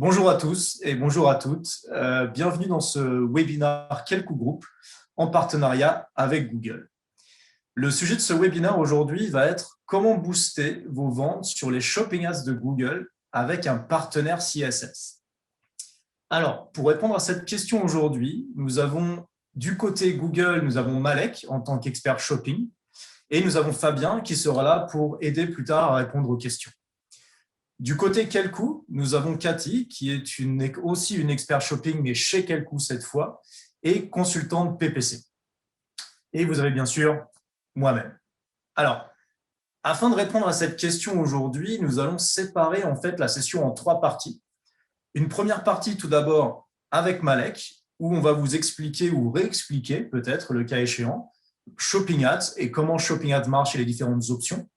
Bonjour à tous et bonjour à toutes. Bienvenue dans ce webinaire Quelques groupes en partenariat avec Google. Le sujet de ce webinaire aujourd'hui va être comment booster vos ventes sur les Shopping Ads de Google avec un partenaire CSS. Alors, pour répondre à cette question aujourd'hui, nous avons du côté Google, nous avons Malek en tant qu'expert shopping et nous avons Fabien qui sera là pour aider plus tard à répondre aux questions. Du côté Quelcou, nous avons Cathy, qui est aussi une expert shopping, mais chez Quelcou cette fois, et consultante PPC. Et vous avez bien sûr moi-même. Alors, afin de répondre à cette question aujourd'hui, nous allons séparer en fait la session en 3 parties. Une première partie tout d'abord avec Malek, où on va vous expliquer ou réexpliquer peut-être le cas échéant, Shopping Ads et comment Shopping Ads marche et les différentes options.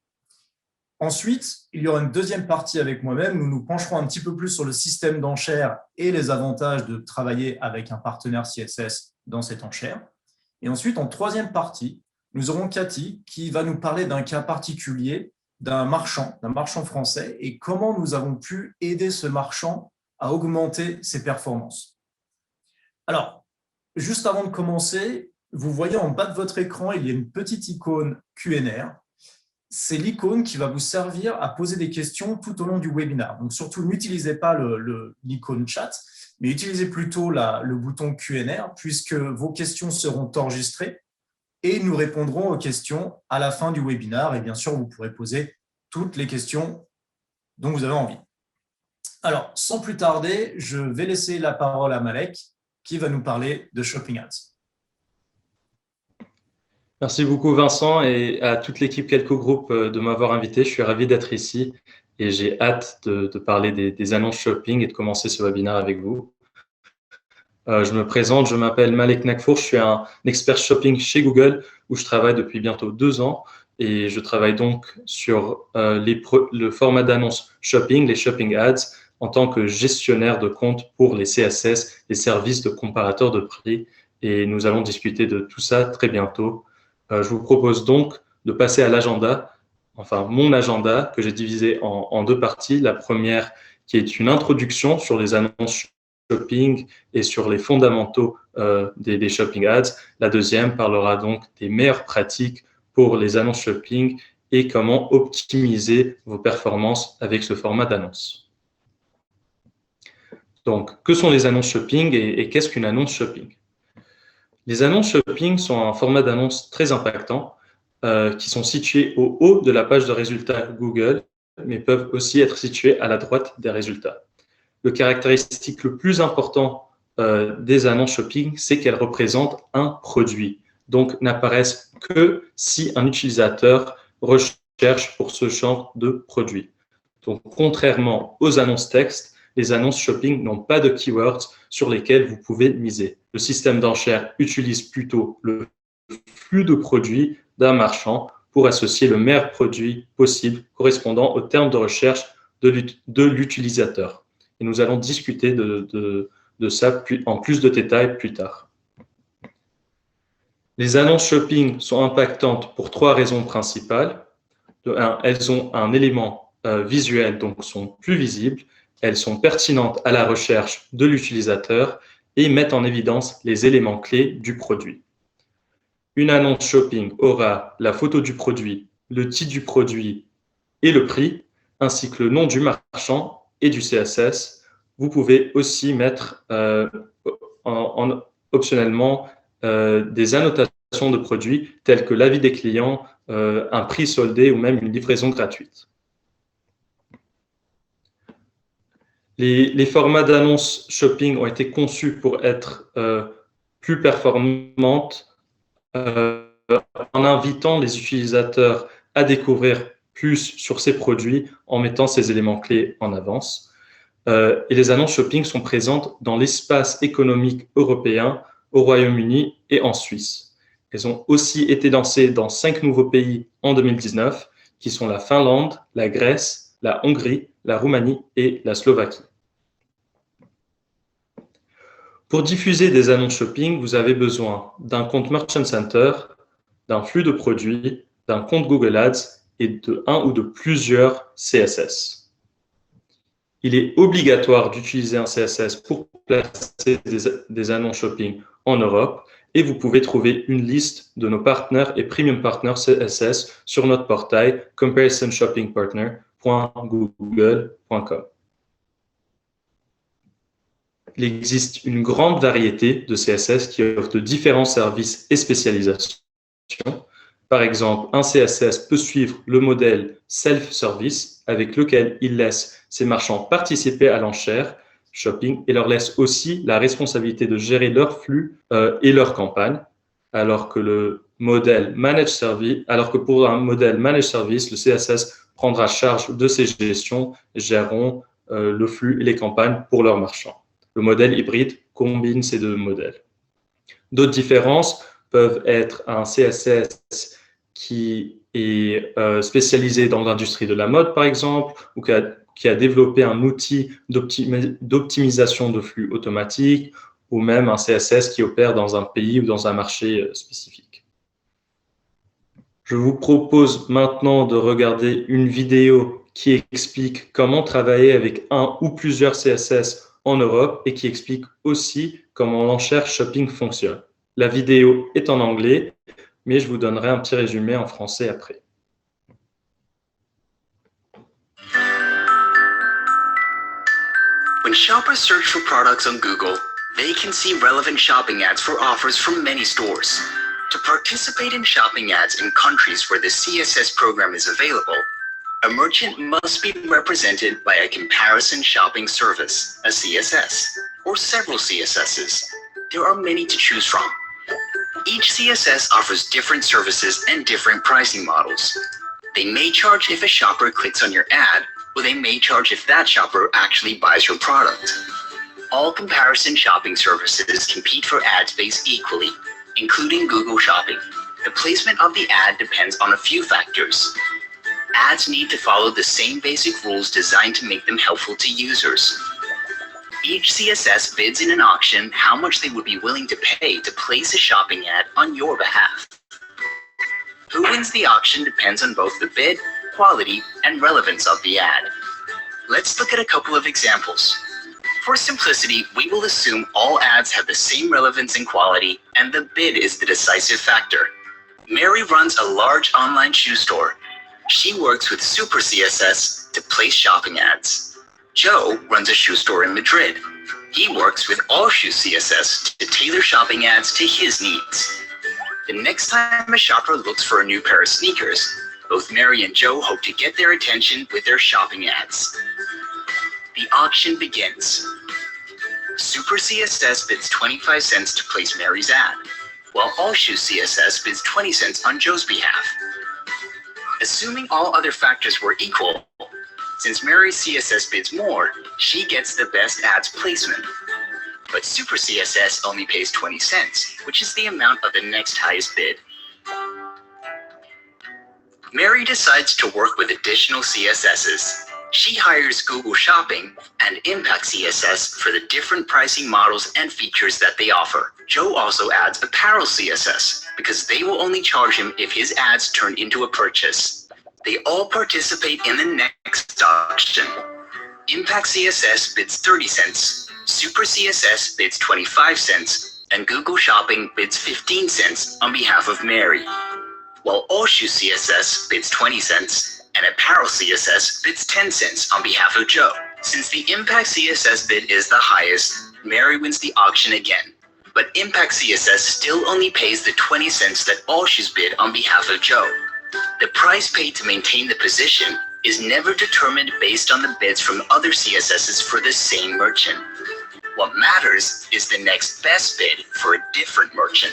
Ensuite, il y aura une deuxième partie avec moi-même. Nous nous pencherons un petit peu plus sur le système d'enchères et les avantages de travailler avec un partenaire CSS dans cette enchère. Et ensuite, en troisième partie, nous aurons Cathy qui va nous parler d'un cas particulier d'un marchand français et comment nous avons pu aider ce marchand à augmenter ses performances. Alors, juste avant de commencer, vous voyez en bas de votre écran, il y a une petite icône Q&A. C'est l'icône qui va vous servir à poser des questions tout au long du webinaire. Donc, surtout, n'utilisez pas l'icône chat, mais utilisez plutôt le bouton Q&A puisque vos questions seront enregistrées et nous répondrons aux questions à la fin du webinaire. Et bien sûr, vous pourrez poser toutes les questions dont vous avez envie. Alors, sans plus tarder, je vais laisser la parole à Malek qui va nous parler de Shopping Ads. Merci beaucoup Vincent et à toute l'équipe Quelques groupes de m'avoir invité. Je suis ravi d'être ici et j'ai hâte de parler des annonces shopping et de commencer ce webinaire avec vous. Je me présente, je m'appelle Malek Nakfour, je suis un expert shopping chez Google où je travaille depuis bientôt 2 ans et je travaille donc sur le format d'annonce shopping, les shopping ads, en tant que gestionnaire de compte pour les CSS, les services de comparateurs de prix, et nous allons discuter de tout ça très bientôt. Je vous propose donc de passer à l'agenda, enfin mon agenda que j'ai divisé en 2 parties. La première qui est une introduction sur les annonces shopping et sur les fondamentaux des shopping ads. La deuxième parlera donc des meilleures pratiques pour les annonces shopping et comment optimiser vos performances avec ce format d'annonce. Donc, que sont les annonces shopping et qu'est-ce qu'une annonce shopping? Les annonces shopping sont un format d'annonce très impactant qui sont situés au haut de la page de résultats Google, mais peuvent aussi être situés à la droite des résultats. Le caractéristique le plus important des annonces shopping, c'est qu'elles représentent un produit. Donc, n'apparaissent que si un utilisateur recherche pour ce genre de produit. Donc, contrairement aux annonces texte, les annonces shopping n'ont pas de keywords sur lesquels vous pouvez miser. Le système d'enchères utilise plutôt le flux de produits d'un marchand pour associer le meilleur produit possible correspondant aux termes de recherche de l'utilisateur. Et nous allons discuter de ça en plus de détails plus tard. Les annonces shopping sont impactantes pour 3 raisons principales. De 1, elles ont un élément visuel, donc sont plus visibles. Elles sont pertinentes à la recherche de l'utilisateur et mettent en évidence les éléments clés du produit. Une annonce shopping aura la photo du produit, le titre du produit et le prix, ainsi que le nom du marchand et du CSS. Vous pouvez aussi mettre optionnellement des annotations de produits telles que l'avis des clients, un prix soldé ou même une livraison gratuite. Les formats d'annonces shopping ont été conçus pour être plus performantes en invitant les utilisateurs à découvrir plus sur ces produits en mettant ces éléments clés en avance. Et les annonces shopping sont présentes dans l'espace économique européen, au Royaume-Uni et en Suisse. Elles ont aussi été lancées dans 5 nouveaux pays en 2019, qui sont la Finlande, la Grèce, la Hongrie, la Roumanie et la Slovaquie. Pour diffuser des annonces shopping, vous avez besoin d'un compte Merchant Center, d'un flux de produits, d'un compte Google Ads et de un ou de plusieurs CSS. Il est obligatoire d'utiliser un CSS pour placer des annonces shopping en Europe et vous pouvez trouver une liste de nos partenaires et premium partners CSS sur notre portail comparisonshoppingpartner.google.com. Il existe une grande variété de CSS qui offrent de différents services et spécialisations. Par exemple, un CSS peut suivre le modèle self-service avec lequel il laisse ses marchands participer à l'enchère shopping et leur laisse aussi la responsabilité de gérer leur flux et leur campagne, alors que pour un modèle managed service, le CSS prendra charge de ces gestions et géreront le flux et les campagnes pour leurs marchands. Le modèle hybride combine ces deux modèles. D'autres différences peuvent être un CSS qui est spécialisé dans l'industrie de la mode, par exemple, ou qui a développé un outil d'optimisation de flux automatique, ou même un CSS qui opère dans un pays ou dans un marché spécifique. Je vous propose maintenant de regarder une vidéo qui explique comment travailler avec un ou plusieurs CSS en Europe et qui explique aussi comment l'enchère shopping fonctionne. La vidéo est en anglais, mais je vous donnerai un petit résumé en français après. When shoppers search for products on Google, they can see relevant shopping ads for offers from many stores. To participate in shopping ads in countries where the CSS program is available, a merchant must be represented by a comparison shopping service, a CSS, or several CSSs. There are many to choose from. Each CSS offers different services and different pricing models. They may charge if a shopper clicks on your ad, or they may charge if that shopper actually buys your product. All comparison shopping services compete for ad space equally, including Google Shopping. The placement of the ad depends on a few factors. Ads need to follow the same basic rules designed to make them helpful to users. Each CSS bids in an auction how much they would be willing to pay to place a shopping ad on your behalf. Who wins the auction depends on both the bid, quality, and relevance of the ad. Let's look at a couple of examples. For simplicity, we will assume all ads have the same relevance and quality, and the bid is the decisive factor. Mary runs a large online shoe store. She works with Super CSS to place shopping ads. Joe runs a shoe store in Madrid. He works with All Shoe CSS to tailor shopping ads to his needs. The next time a shopper looks for a new pair of sneakers, both Mary and Joe hope to get their attention with their shopping ads. The auction begins. Super CSS bids 25 cents to place Mary's ad, while All Shoe CSS bids 20 cents on Joe's behalf. Assuming all other factors were equal, since Mary's CSS bids more, she gets the best ads placement. But Super CSS only pays 20 cents, which is the amount of the next highest bid. Mary decides to work with additional CSSs. She hires Google Shopping and Impact CSS for the different pricing models and features that they offer. Joe also adds Apparel CSS because they will only charge him if his ads turn into a purchase. They all participate in the next auction. Impact CSS bids 30 cents, Super CSS bids 25 cents, and Google Shopping bids 15 cents on behalf of Mary. While All Shoe CSS bids 20 cents, and Apparel CSS bids 10 cents on behalf of Joe. Since the Impact CSS bid is the highest, Mary wins the auction again. But Impact CSS still only pays the 20 cents that All Shoes bid on behalf of Joe. The price paid to maintain the position is never determined based on the bids from other CSSs for the same merchant. What matters is the next best bid for a different merchant.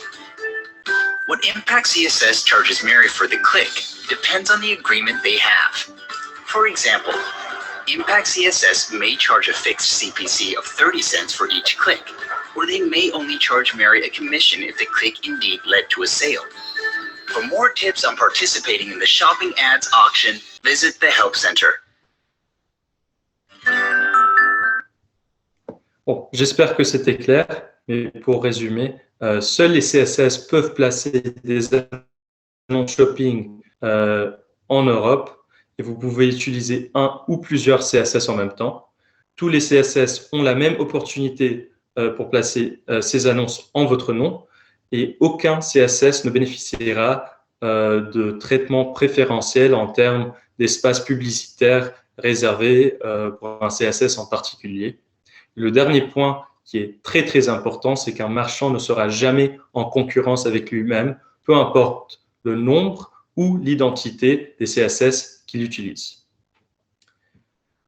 What Impact CSS charges Mary for the click depends on the agreement they have. For example, Impact CSS may charge a fixed CPC of 30 cents for each click, or they may only charge Mary a commission if the click indeed led to a sale. For more tips on participating in the shopping ads auction, visit the Help Center. Bon, j'espère que c'était clair, mais pour résumer, seuls les CSS peuvent placer des annonces shopping en Europe et vous pouvez utiliser un ou plusieurs CSS en même temps. tous les CSS ont la même opportunité pour placer ces annonces en votre nom et aucun CSS ne bénéficiera de traitement préférentiel en termes d'espace publicitaire réservé pour un CSS en particulier. Le dernier point qui est très très important, c'est qu'un marchand ne sera jamais en concurrence avec lui-même, peu importe le nombre ou l'identité des CSS qu'il utilise.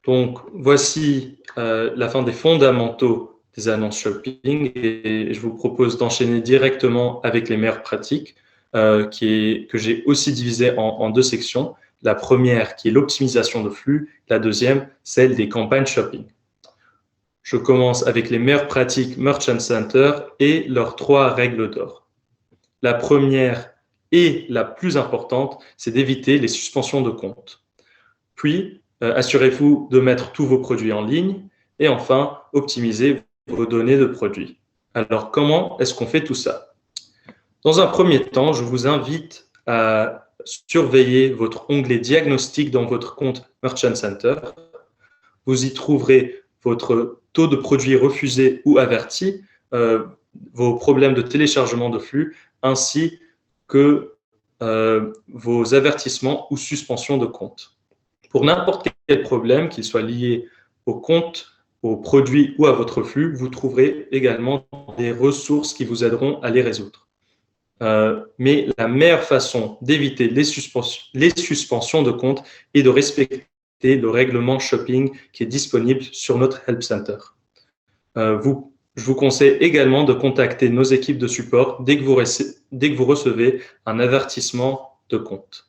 Donc, voici la fin des fondamentaux des annonces shopping et je vous propose d'enchaîner directement avec les meilleures pratiques que j'ai aussi divisées en deux sections. La première qui est l'optimisation de flux, la deuxième, celle des campagnes shopping. Je commence avec les meilleures pratiques Merchant Center et leurs 3 règles d'or. La première et la plus importante, c'est d'éviter les suspensions de compte. Puis, assurez-vous de mettre tous vos produits en ligne et enfin, optimisez vos données de produits. Alors, comment est-ce qu'on fait tout ça? Dans un premier temps, je vous invite à surveiller votre onglet diagnostic dans votre compte Merchant Center. Vous y trouverez votre taux de produits refusés ou avertis, vos problèmes de téléchargement de flux, ainsi que vos avertissements ou suspensions de compte. Pour n'importe quel problème, qu'il soit lié au compte, aux produits ou à votre flux, vous trouverez également des ressources qui vous aideront à les résoudre. Mais la meilleure façon d'éviter les suspensions de compte est de respecter le règlement shopping qui est disponible sur notre Help Center. Je vous conseille également de contacter nos équipes de support dès que vous recevez un avertissement de compte.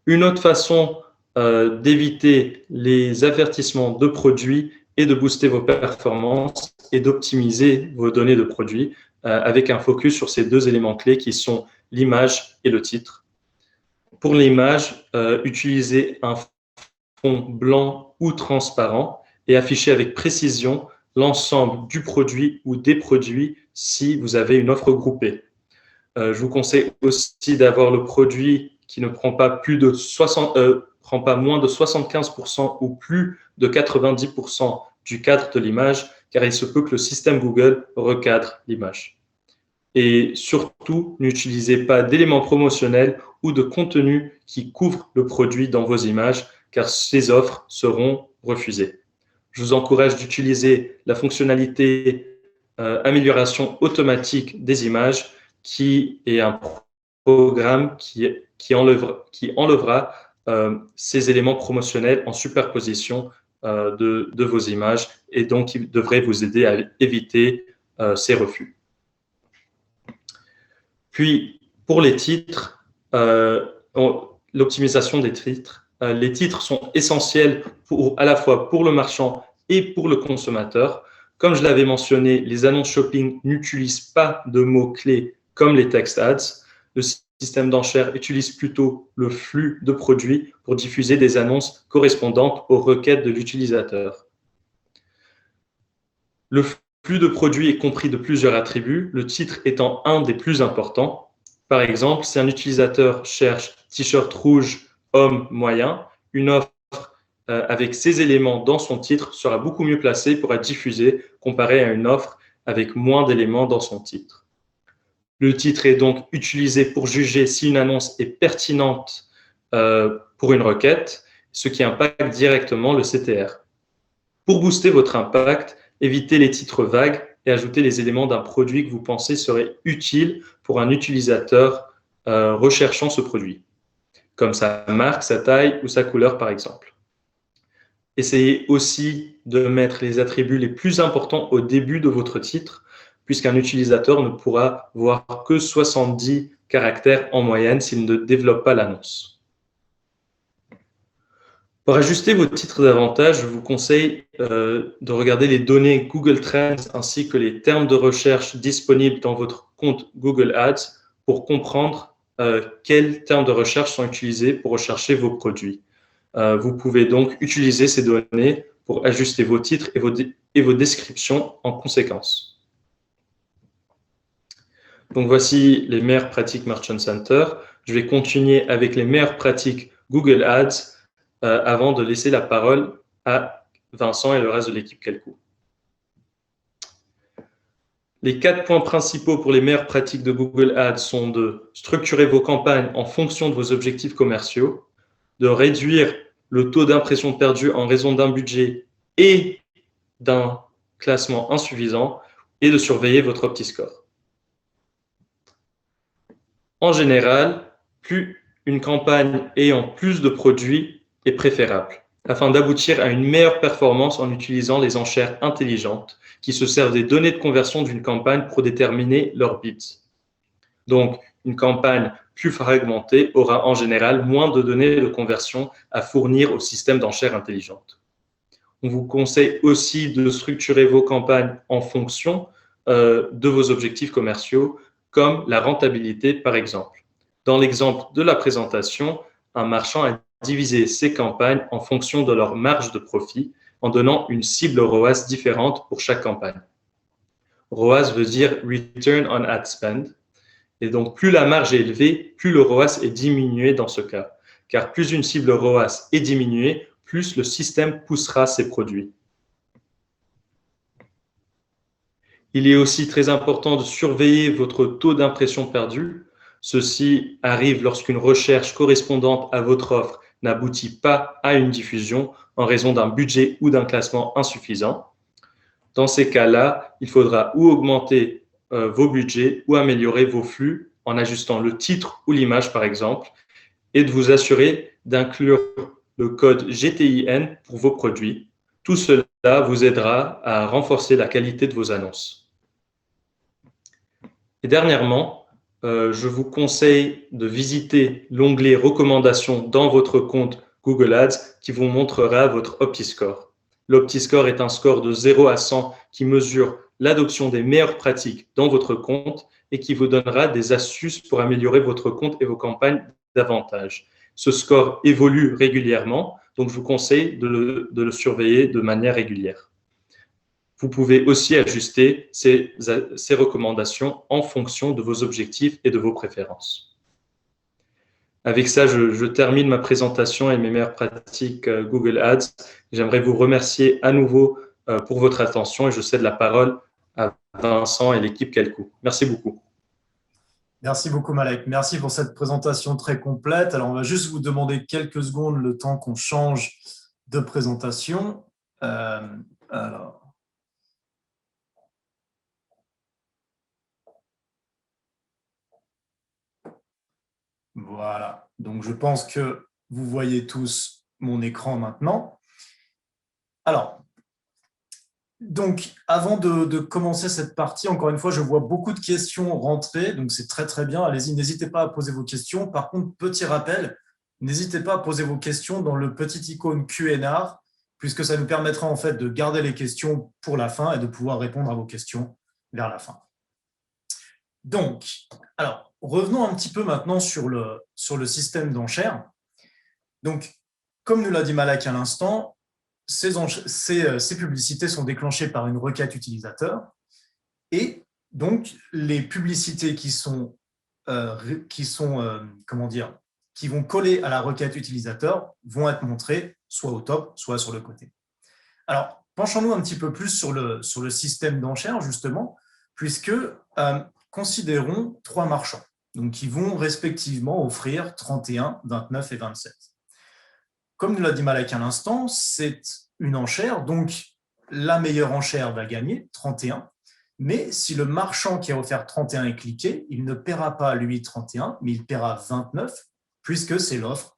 Une autre façon d'éviter les avertissements de produits et de booster vos performances et d'optimiser vos données de produits avec un focus sur ces 2 éléments clés qui sont l'image et le titre. Pour l'image, utilisez un fond blanc ou transparent et affichez avec précision l'ensemble du produit ou des produits si vous avez une offre groupée. Je vous conseille aussi d'avoir le produit qui ne prend pas, prend pas moins de 75% ou plus de 90% du cadre de l'image, car il se peut que le système Google recadre l'image. Et surtout, n'utilisez pas d'éléments promotionnels ou de contenu qui couvre le produit dans vos images, car ces offres seront refusées. Je vous encourage d'utiliser la fonctionnalité amélioration automatique des images, qui est un programme qui enlèvera ces éléments promotionnels en superposition de vos images et donc il devrait vous aider à éviter ces refus. Puis, pour les titres, l'optimisation des titres. Les titres sont essentiels à la fois pour le marchand et pour le consommateur. Comme je l'avais mentionné, les annonces shopping n'utilisent pas de mots-clés comme les text ads. Le système d'enchères utilise plutôt le flux de produits pour diffuser des annonces correspondantes aux requêtes de l'utilisateur. Le flux de produits est compris de plusieurs attributs, le titre étant un des plus importants. Par exemple, si un utilisateur cherche t-shirt rouge homme moyen, une offre avec ces éléments dans son titre sera beaucoup mieux placée pour être diffusée comparée à une offre avec moins d'éléments dans son titre. Le titre est donc utilisé pour juger si une annonce est pertinente pour une requête, ce qui impacte directement le CTR. Pour booster votre impact, évitez les titres vagues et ajoutez les éléments d'un produit que vous pensez serait utile pour un utilisateur recherchant ce produit, comme sa marque, sa taille ou sa couleur par exemple. Essayez aussi de mettre les attributs les plus importants au début de votre titre, puisqu'un utilisateur ne pourra voir que 70 caractères en moyenne s'il ne développe pas l'annonce. Pour ajuster vos titres davantage, je vous conseille de regarder les données Google Trends ainsi que les termes de recherche disponibles dans votre compte Google Ads pour comprendre quels termes de recherche sont utilisés pour rechercher vos produits. Vous pouvez donc utiliser ces données pour ajuster vos titres et vos descriptions en conséquence. Donc voici les meilleures pratiques Merchant Center. Je vais continuer avec les meilleures pratiques Google Ads avant de laisser la parole à Vincent et le reste de l'équipe Quelco. Les 4 points principaux pour les meilleures pratiques de Google Ads sont de structurer vos campagnes en fonction de vos objectifs commerciaux, de réduire le taux d'impression perdu en raison d'un budget et d'un classement insuffisant, et de surveiller votre OptiScore. En général, plus une campagne ayant plus de produits est préférable, afin d'aboutir à une meilleure performance en utilisant les enchères intelligentes qui se servent des données de conversion d'une campagne pour déterminer leur bits. Donc, une campagne plus fragmentée aura en général moins de données de conversion à fournir au système d'enchères intelligentes. On vous conseille aussi de structurer vos campagnes en fonction de vos objectifs commerciaux, comme la rentabilité par exemple. Dans l'exemple de la présentation, un marchand a divisé ses campagnes en fonction de leur marge de profit en donnant une cible ROAS différente pour chaque campagne. ROAS veut dire Return on Ad Spend. Et donc, plus la marge est élevée, plus le ROAS est diminué dans ce cas. Car plus une cible ROAS est diminuée, plus le système poussera ses produits. Il est aussi très important de surveiller votre taux d'impression perdu. Ceci arrive lorsqu'une recherche correspondante à votre offre n'aboutit pas à une diffusion en raison d'un budget ou d'un classement insuffisant. Dans ces cas-là, il faudra ou augmenter vos budgets ou améliorer vos flux en ajustant le titre ou l'image par exemple, et de vous assurer d'inclure le code GTIN pour vos produits. Tout cela vous aidera à renforcer la qualité de vos annonces. Et dernièrement, je vous conseille de visiter l'onglet recommandations dans votre compte Google Ads qui vous montrera votre OptiScore. L'OptiScore est un score de 0 à 100 qui mesure l'adoption des meilleures pratiques dans votre compte et qui vous donnera des astuces pour améliorer votre compte et vos campagnes davantage. Ce score évolue régulièrement, donc je vous conseille de le surveiller de manière régulière. Vous pouvez aussi ajuster ces recommandations en fonction de vos objectifs et de vos préférences. Avec ça, je termine ma présentation et mes meilleures pratiques Google Ads. J'aimerais vous remercier à nouveau pour votre attention et je cède la parole à Vincent et l'équipe Quelco. Merci beaucoup. Merci beaucoup, Malek. Merci pour cette présentation très complète. Alors, on va juste vous demander quelques secondes le temps qu'on change de présentation. Voilà. Donc, je pense que vous voyez tous mon écran maintenant. Alors, donc, avant de commencer cette partie, encore une fois, je vois beaucoup de questions rentrer, donc c'est très très bien. Allez-y, n'hésitez pas à poser vos questions. Par contre, petit rappel, n'hésitez pas à poser vos questions dans le petit icône Q&A, puisque ça nous permettra en fait de garder les questions pour la fin et de pouvoir répondre à vos questions vers la fin. Donc, alors, revenons un petit peu maintenant sur le système d'enchères. Donc, comme nous l'a dit Malak à l'instant, ces publicités sont déclenchées par une requête utilisateur et donc les publicités qui vont coller à la requête utilisateur vont être montrées soit au top, soit sur le côté. Alors, penchons-nous un petit peu plus sur le système d'enchères justement, puisque considérons 3 marchands donc, qui vont respectivement offrir 31, 29 et 27. Comme nous l'a dit Malak à l'instant, c'est une enchère, donc la meilleure enchère va gagner, 31, mais si le marchand qui a offert 31 est cliqué, il ne paiera pas lui 31, mais il paiera 29, puisque c'est l'offre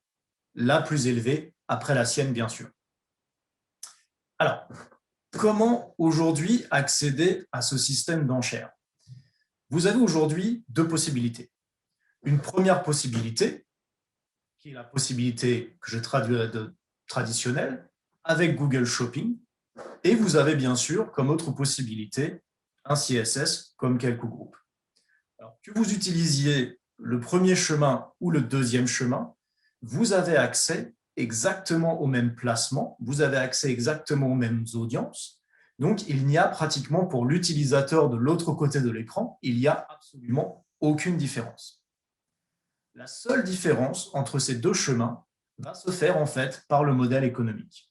la plus élevée après la sienne, bien sûr. Alors, comment aujourd'hui accéder à ce système d'enchères? Vous avez aujourd'hui 2 possibilités. Une première possibilité, qui est la possibilité que je traduis de traditionnelle, avec Google Shopping. Et vous avez bien sûr, comme autre possibilité, un CSS comme Quelco Group. Alors, que vous utilisiez le premier chemin ou le deuxième chemin, vous avez accès exactement au même placement, vous avez accès exactement aux mêmes audiences. Donc, il n'y a pratiquement pour l'utilisateur de l'autre côté de l'écran, il n'y a absolument aucune différence. La seule différence entre ces 2 chemins va se faire en fait par le modèle économique.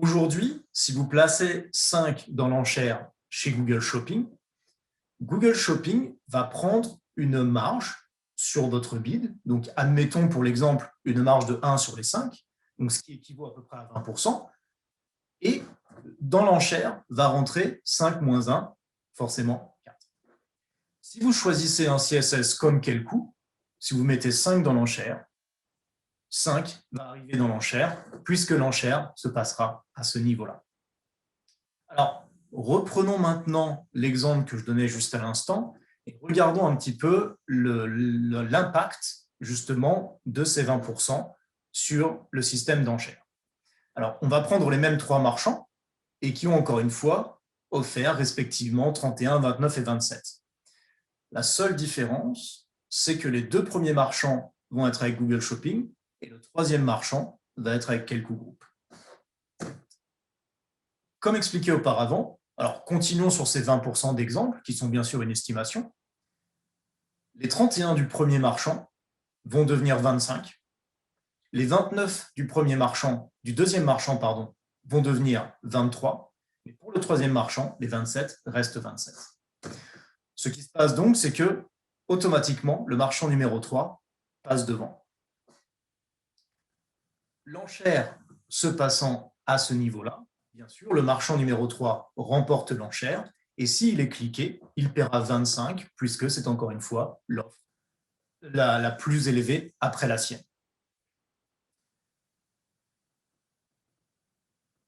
Aujourd'hui, si vous placez 5 dans l'enchère chez Google Shopping va prendre une marge sur votre bid. Donc, admettons pour l'exemple une marge de 1 sur les 5, donc ce qui équivaut à peu près à 20%. Et dans l'enchère va rentrer 5 moins 1, forcément 4. Si vous choisissez un CSS comme Quelcou, si vous mettez 5 dans l'enchère, 5 va arriver dans l'enchère, puisque l'enchère se passera à ce niveau-là. Alors, reprenons maintenant l'exemple que je donnais juste à l'instant et regardons un petit peu l'impact justement de ces 20% sur le système d'enchères. Alors, on va prendre les mêmes 3 marchands et qui ont encore une fois offert respectivement 31, 29 et 27. La seule différence, c'est que les 2 premiers marchands vont être avec Google Shopping et le 3e marchand va être avec Quelcou Group. Comme expliqué auparavant, alors continuons sur ces 20% d'exemples qui sont bien sûr une estimation. Les 31 du premier marchand vont devenir 25. Les 29 du deuxième marchand vont devenir 23. Mais pour le 3e marchand, les 27 restent 27. Ce qui se passe donc, c'est que automatiquement, le marchand numéro 3 passe devant. L'enchère se passant à ce niveau-là, bien sûr, le marchand numéro 3 remporte l'enchère et s'il est cliqué, il paiera 25 puisque c'est encore une fois l'offre la plus élevée après la sienne.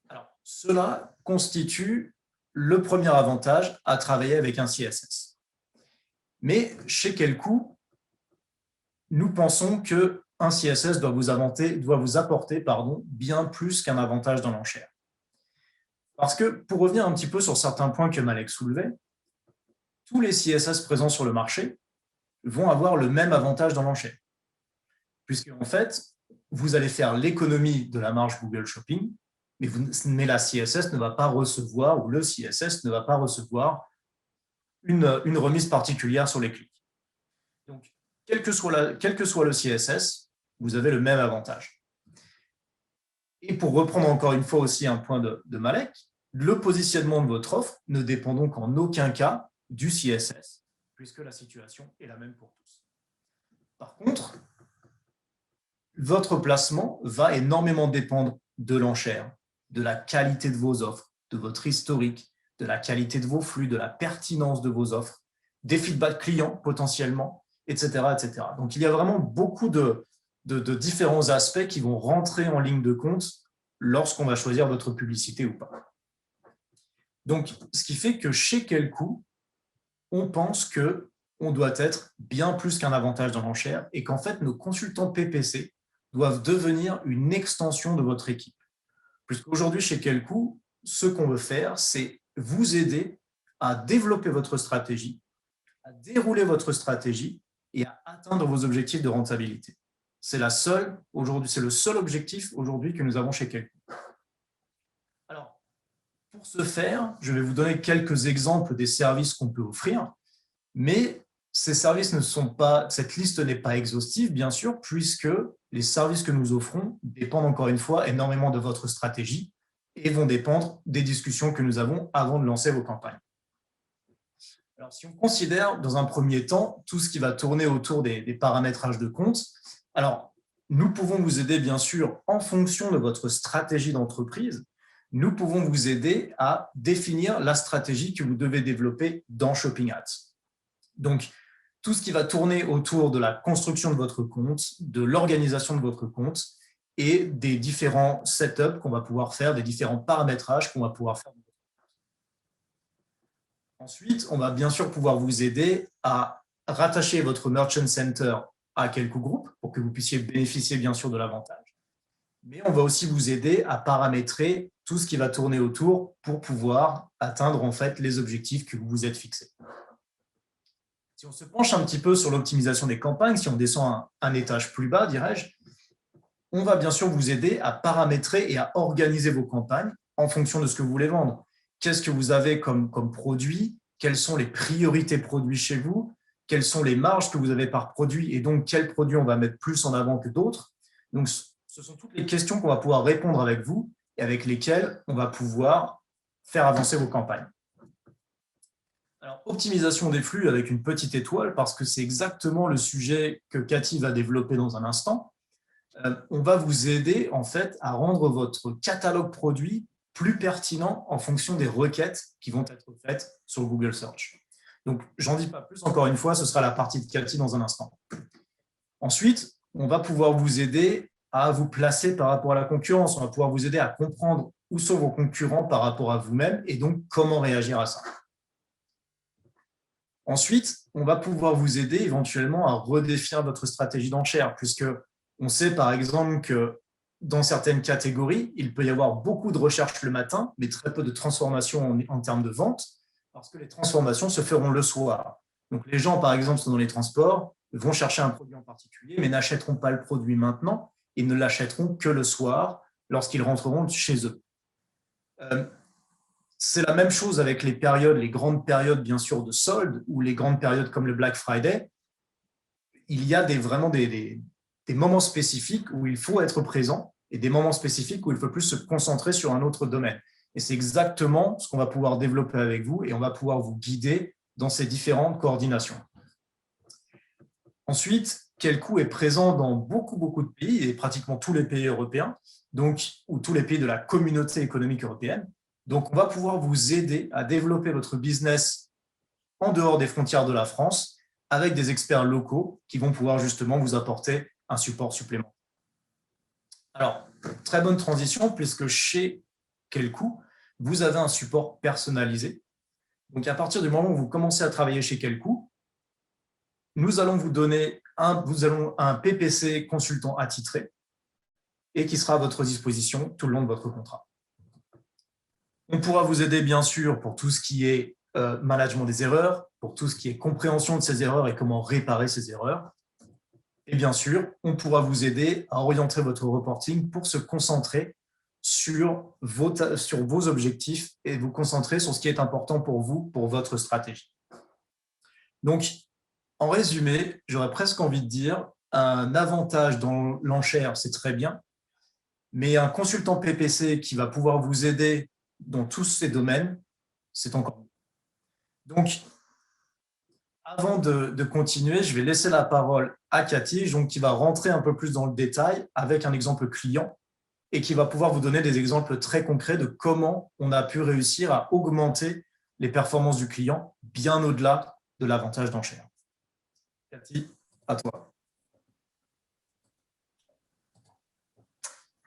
Alors, cela constitue le premier avantage à travailler avec un CSS. Mais chez Quelcou, nous pensons qu'un CSS doit vous apporter bien plus qu'un avantage dans l'enchère. Parce que, pour revenir un petit peu sur certains points que Malek soulevait, tous les CSS présents sur le marché vont avoir le même avantage dans l'enchère. Puisque, en fait, vous allez faire l'économie de la marge Google Shopping, mais la CSS ne va pas recevoir, ou le CSS ne va pas recevoir une remise particulière sur les clics. Donc, quel que soit le CSS, vous avez le même avantage. Et pour reprendre encore une fois aussi un point de Malek, le positionnement de votre offre ne dépend donc en aucun cas du CSS, puisque la situation est la même pour tous. Par contre, votre placement va énormément dépendre de l'enchère, de la qualité de vos offres, de votre historique, de la qualité de vos flux, de la pertinence de vos offres, des feedbacks clients potentiellement, etc., etc. Donc, il y a vraiment beaucoup de différents aspects qui vont rentrer en ligne de compte lorsqu'on va choisir votre publicité ou pas. Donc, ce qui fait que chez Quelcou, on pense qu'on doit être bien plus qu'un avantage dans l'enchère et qu'en fait, nos consultants PPC doivent devenir une extension de votre équipe. Puisqu'aujourd'hui, chez Quelcou, ce qu'on veut faire, c'est vous aider à développer votre stratégie, à dérouler votre stratégie et à atteindre vos objectifs de rentabilité. C'est le seul objectif aujourd'hui que nous avons chez Quelcou. Alors, pour ce faire, je vais vous donner quelques exemples des services qu'on peut offrir, mais ces services cette liste n'est pas exhaustive, bien sûr, puisque les services que nous offrons dépendent encore une fois énormément de votre stratégie et vont dépendre des discussions que nous avons avant de lancer vos campagnes. Alors, si on considère dans un premier temps tout ce qui va tourner autour des paramétrages de compte, alors nous pouvons vous aider bien sûr en fonction de votre stratégie d'entreprise. Nous pouvons vous aider à définir la stratégie que vous devez développer dans Shopping Ads. Donc, tout ce qui va tourner autour de la construction de votre compte, de l'organisation de votre compte et des différents setups qu'on va pouvoir faire, des différents paramétrages qu'on va pouvoir faire. Ensuite, on va bien sûr pouvoir vous aider à rattacher votre Merchant Center à Quelcou Group pour que vous puissiez bénéficier bien sûr de l'avantage. Mais on va aussi vous aider à paramétrer tout ce qui va tourner autour pour pouvoir atteindre en fait les objectifs que vous vous êtes fixés. Si on se penche un petit peu sur l'optimisation des campagnes, si on descend un étage plus bas, dirais-je, on va bien sûr vous aider à paramétrer et à organiser vos campagnes en fonction de ce que vous voulez vendre. Qu'est-ce que vous avez comme produit? Quelles sont les priorités produits chez vous? Quelles sont les marges que vous avez par produit? Et donc, quels produits on va mettre plus en avant que d'autres? Donc, ce sont toutes les questions qu'on va pouvoir répondre avec vous et avec lesquels on va pouvoir faire avancer vos campagnes. Alors, optimisation des flux avec une petite étoile, parce que c'est exactement le sujet que Cathy va développer dans un instant. On va vous aider en fait à rendre votre catalogue produit plus pertinent en fonction des requêtes qui vont être faites sur Google Search. Donc, j'en dis pas plus, encore une fois, ce sera la partie de Cathy dans un instant. Ensuite, on va pouvoir vous aider à vous placer par rapport à la concurrence. On va pouvoir vous aider à comprendre où sont vos concurrents par rapport à vous-même et donc comment réagir à ça. Ensuite, on va pouvoir vous aider éventuellement à redéfinir votre stratégie d'enchère, puisque on sait par exemple que dans certaines catégories, il peut y avoir beaucoup de recherches le matin, mais très peu de transformations en termes de vente, parce que les transformations se feront le soir. Donc les gens, par exemple, sont dans les transports, vont chercher un produit en particulier, mais n'achèteront pas le produit maintenant, ils ne l'achèteront que le soir, lorsqu'ils rentreront chez eux. C'est la même chose avec les périodes, les grandes périodes bien sûr de soldes, ou les grandes périodes comme le Black Friday. Il y a vraiment des moments spécifiques où il faut être présent et des moments spécifiques où il faut plus se concentrer sur un autre domaine. Et c'est exactement ce qu'on va pouvoir développer avec vous et on va pouvoir vous guider dans ces différentes coordinations. Ensuite, Kelkoo est présent dans beaucoup de pays et pratiquement tous les pays européens, donc, ou tous les pays de la communauté économique européenne. Donc, on va pouvoir vous aider à développer votre business en dehors des frontières de la France avec des experts locaux qui vont pouvoir justement vous apporter un support supplémentaire. Alors, très bonne transition puisque chez Kelkoo, vous avez un support personnalisé. Donc, à partir du moment où vous commencez à travailler chez Kelkoo, nous allons vous donner un PPC consultant attitré et qui sera à votre disposition tout le long de votre contrat. On pourra vous aider bien sûr pour tout ce qui est management des erreurs, pour tout ce qui est compréhension de ces erreurs et comment réparer ces erreurs. Et bien sûr, on pourra vous aider à orienter votre reporting pour se concentrer sur vos objectifs et vous concentrer sur ce qui est important pour vous, pour votre stratégie. Donc, en résumé, j'aurais presque envie de dire un avantage dans l'enchère, c'est très bien, mais un consultant PPC qui va pouvoir vous aider dans tous ces domaines, c'est encore mieux. Donc, avant de continuer, je vais laisser la parole à Cathy, donc, qui va rentrer un peu plus dans le détail avec un exemple client et qui va pouvoir vous donner des exemples très concrets de comment on a pu réussir à augmenter les performances du client bien au-delà de l'avantage d'enchère. Cathy, à toi.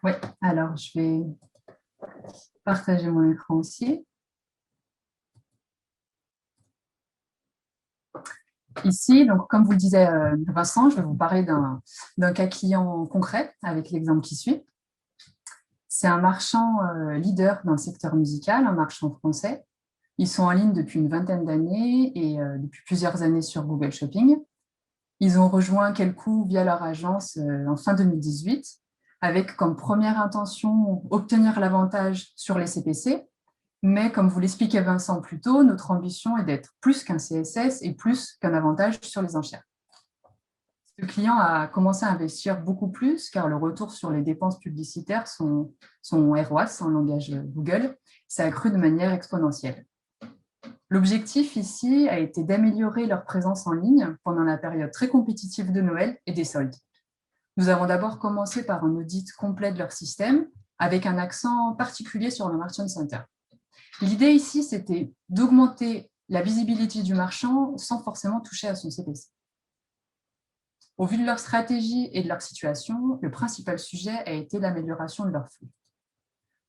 Oui, alors je vais partager mon écran aussi. Ici, donc, comme vous le disait Vincent, je vais vous parler d'un cas client concret avec l'exemple qui suit. C'est un marchand leader dans le secteur musical, un marchand français. Ils sont en ligne depuis une vingtaine d'années et depuis plusieurs années sur Google Shopping. Ils ont rejoint Kelkoo via leur agence en fin 2018, avec comme première intention obtenir l'avantage sur les CPC. Mais comme vous l'expliquait Vincent plus tôt, notre ambition est d'être plus qu'un CSS et plus qu'un avantage sur les enchères. Ce client a commencé à investir beaucoup plus car le retour sur les dépenses publicitaires, son ROAS en langage Google, s'est accru de manière exponentielle. L'objectif ici a été d'améliorer leur présence en ligne pendant la période très compétitive de Noël et des soldes. Nous avons d'abord commencé par un audit complet de leur système avec un accent particulier sur le Merchant Center. L'idée ici, c'était d'augmenter la visibilité du marchand sans forcément toucher à son CPC. Au vu de leur stratégie et de leur situation, le principal sujet a été l'amélioration de leur flux.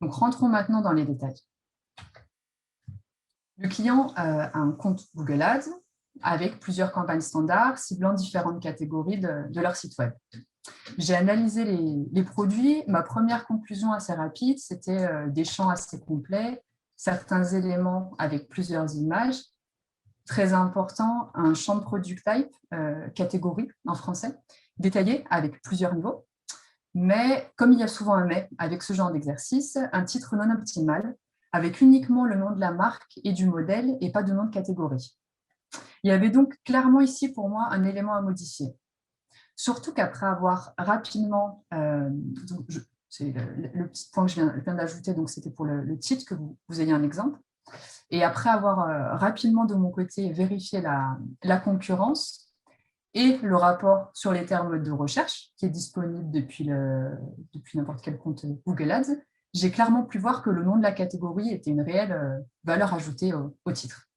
Donc, rentrons maintenant dans les détails. Le client a un compte Google Ads avec plusieurs campagnes standards ciblant différentes catégories de leur site web. J'ai analysé les produits. Ma première conclusion assez rapide, c'était des champs assez complets, certains éléments avec plusieurs images. Très important, un champ de product type, catégorie en français, détaillé avec plusieurs niveaux. Mais comme il y a souvent un mais avec ce genre d'exercice, un titre non optimal avec uniquement le nom de la marque et du modèle et pas de nom de catégorie. Il y avait donc clairement ici pour moi un élément à modifier. Surtout qu'après avoir rapidement C'est le petit point que je viens d'ajouter, donc c'était pour le titre, que vous ayez un exemple. Et après avoir rapidement, de mon côté, vérifié la concurrence et le rapport sur les termes de recherche, qui est disponible depuis n'importe quel compte Google Ads, j'ai clairement pu voir que le nom de la catégorie était une réelle valeur ajoutée au titre.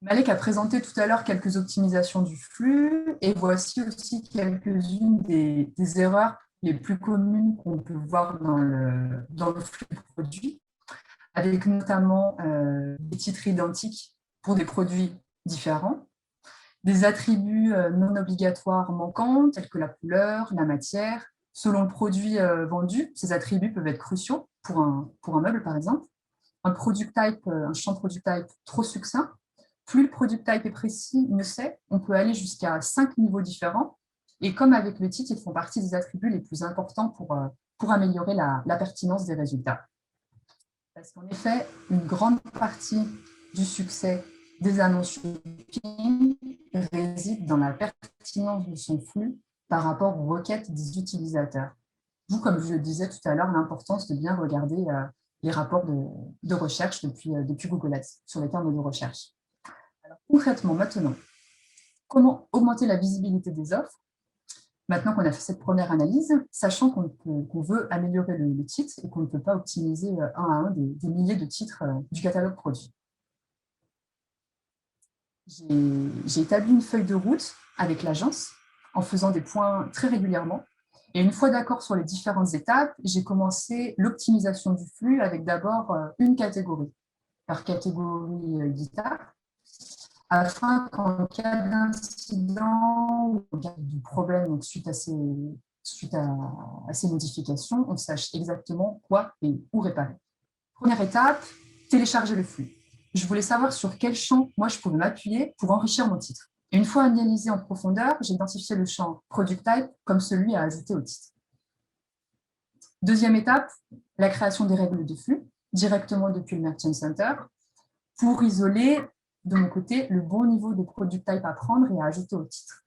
Malek a présenté tout à l'heure quelques optimisations du flux, et voici aussi quelques-unes des erreurs les plus communes qu'on peut voir dans le flux produit, avec notamment des titres identiques pour des produits différents, des attributs non obligatoires manquants, tels que la couleur, la matière. Selon le produit vendu, ces attributs peuvent être cruciaux pour un meuble, par exemple. Un champ product type trop succinct. Plus le product type est précis, mieux c'est. On peut aller jusqu'à 5 niveaux différents. Et comme avec le titre, ils font partie des attributs les plus importants pour améliorer la pertinence des résultats. Parce qu'en effet, une grande partie du succès des annonces shopping réside dans la pertinence de son flux par rapport aux requêtes des utilisateurs. D'où, comme je le disais tout à l'heure, l'importance de bien regarder les rapports de recherche depuis Google Ads sur les termes de recherche. Alors, concrètement, maintenant, comment augmenter la visibilité des offres? Maintenant qu'on a fait cette première analyse, sachant qu'on veut améliorer le titre et qu'on ne peut pas optimiser un à un des milliers de titres du catalogue produit. J'ai établi une feuille de route avec l'agence en faisant des points très régulièrement. Et une fois d'accord sur les différentes étapes, j'ai commencé l'optimisation du flux avec d'abord une catégorie, par catégorie guitare, afin qu'en cas d'incident ou en cas de problème donc suite à ces modifications, on sache exactement quoi et où réparer. Première étape, télécharger le flux. Je voulais savoir sur quel champ moi je pouvais m'appuyer pour enrichir mon titre. Et une fois analysé en profondeur, j'ai identifié le champ Product Type comme celui à ajouter au titre. Deuxième étape, la création des règles de flux directement depuis le Merchant Center pour isoler de mon côté le bon niveau de Product Type à prendre et à ajouter au titre.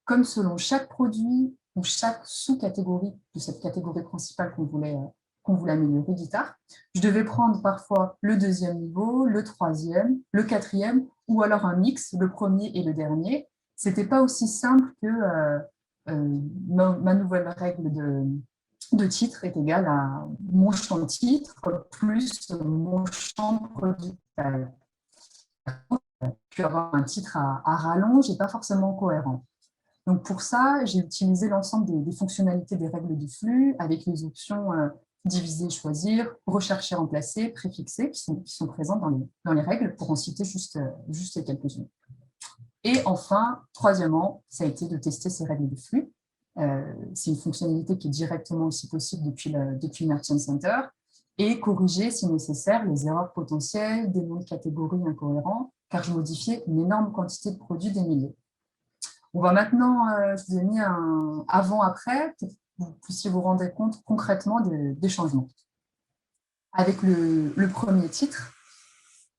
Comme selon chaque produit ou chaque sous-catégorie de cette catégorie principale qu'on voulait améliorer, guitare, je devais prendre parfois le deuxième niveau, le troisième, le quatrième, ou alors un mix, le premier et le dernier. Ce n'était pas aussi simple que ma nouvelle règle de titre est égale à mon champ titre plus mon champ product type. Puis avoir un titre à rallonge n'est pas forcément cohérent. Donc pour ça, j'ai utilisé l'ensemble des fonctionnalités des règles de flux avec les options diviser, choisir, rechercher, remplacer, préfixer qui sont présentes dans les règles pour en citer juste quelques-unes. Et enfin, troisièmement, ça a été de tester ces règles de flux. C'est une fonctionnalité qui est directement aussi possible depuis le Merchant Center et corriger, si nécessaire, les erreurs potentielles, des noms de catégories incohérents, car je modifiais une énorme quantité de produits des milliers. On va maintenant, je vous ai mis un avant-après pour que vous puissiez vous rendre compte concrètement des changements. Avec le premier titre,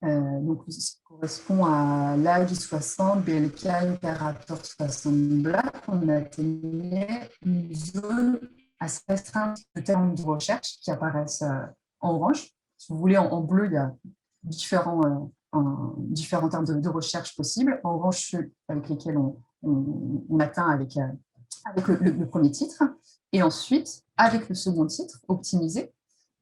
donc, ça correspond à l'AGI 60, BLK Imperator 60 Black, on a atteignait une zone assez restreinte de termes de recherche qui apparaissent en orange. Si vous voulez, en bleu, il y a différents termes de recherche possibles. En orange, ceux avec lesquels on atteint avec le premier titre. Et ensuite, avec le second titre, optimisé,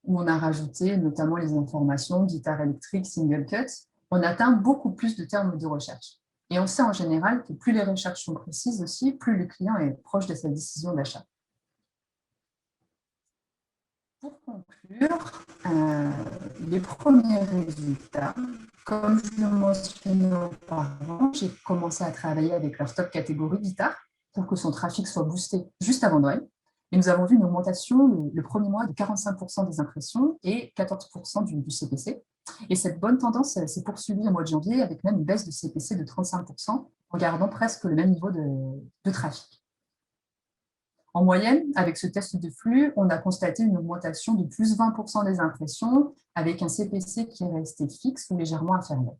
où on a rajouté notamment les informations guitare électrique, single cut, on atteint beaucoup plus de termes de recherche. Et on sait en général que plus les recherches sont précises aussi, plus le client est proche de sa décision d'achat. Pour conclure, les premiers résultats, comme je le mentionnais auparavant, j'ai commencé à travailler avec leur top catégorie guitare pour que son trafic soit boosté juste avant Noël. Et nous avons vu une augmentation le premier mois de 45% des impressions et 14% du CPC. Et cette bonne tendance s'est poursuivie au mois de janvier avec même une baisse de CPC de 35% en gardant presque le même niveau de trafic. En moyenne, avec ce test de flux, on a constaté une augmentation de plus 20% des impressions avec un CPC qui est resté fixe ou légèrement inférieur.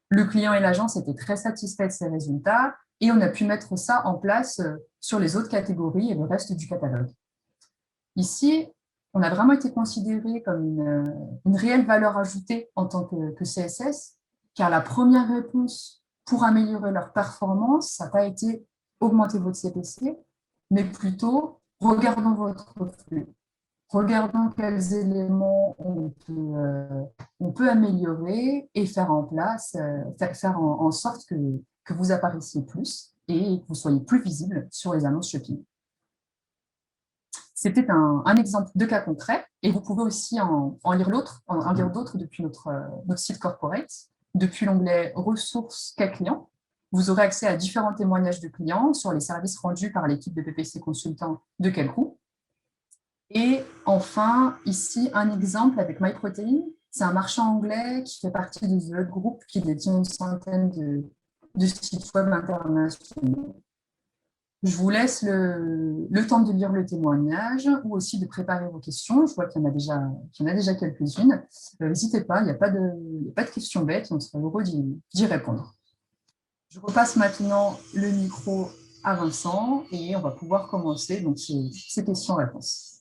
Le client et l'agence étaient très satisfaits de ces résultats et on a pu mettre ça en place sur les autres catégories et le reste du catalogue. Ici, on a vraiment été considéré comme une réelle valeur ajoutée en tant que CSS, car la première réponse pour améliorer leur performance, ça n'a pas été augmenter votre CPC, mais plutôt regardons votre flux. Regardons quels éléments on peut améliorer et faire en place, faire en sorte que vous apparaissiez plus et que vous soyez plus visible sur les annonces shopping. C'était un exemple de cas concret et vous pouvez aussi en lire d'autres depuis notre site corporate. Depuis l'onglet ressources cas clients, vous aurez accès à différents témoignages de clients sur les services rendus par l'équipe de PPC Consultant de Quelcou. Et enfin, ici, un exemple avec MyProtein. C'est un marchand anglais qui fait partie de The Hut Group, qui détient une centaine de sites web internationaux. Je vous laisse le temps de lire le témoignage ou aussi de préparer vos questions. Je vois qu'il y en a déjà quelques-unes. N'hésitez pas, il n'y a pas de questions bêtes, on sera heureux d'y répondre. Je repasse maintenant le micro à Vincent et on va pouvoir commencer donc, ces questions-réponses.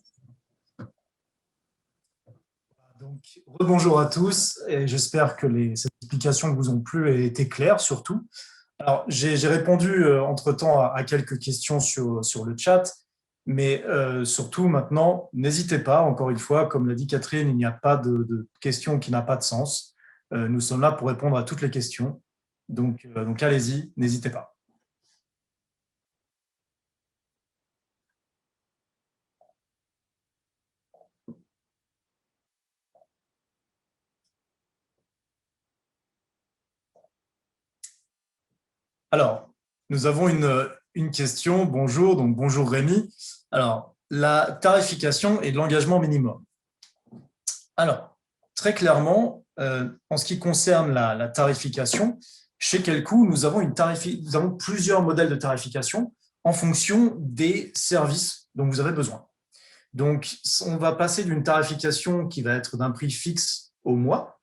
Donc, rebonjour à tous et j'espère que ces explications vous ont plu et été claires surtout. Alors, j'ai répondu entre-temps à quelques questions sur le chat, mais surtout maintenant, n'hésitez pas, encore une fois, comme l'a dit Catherine, il n'y a pas de question qui n'a pas de sens. Nous sommes là pour répondre à toutes les questions. Donc allez-y, n'hésitez pas. Alors, nous avons une question. Bonjour, donc bonjour Rémi. Alors, la tarification et l'engagement minimum. Alors, très clairement, en ce qui concerne la tarification, chez Quelcou, nous avons plusieurs modèles de tarification en fonction des services dont vous avez besoin. Donc, on va passer d'une tarification qui va être d'un prix fixe au mois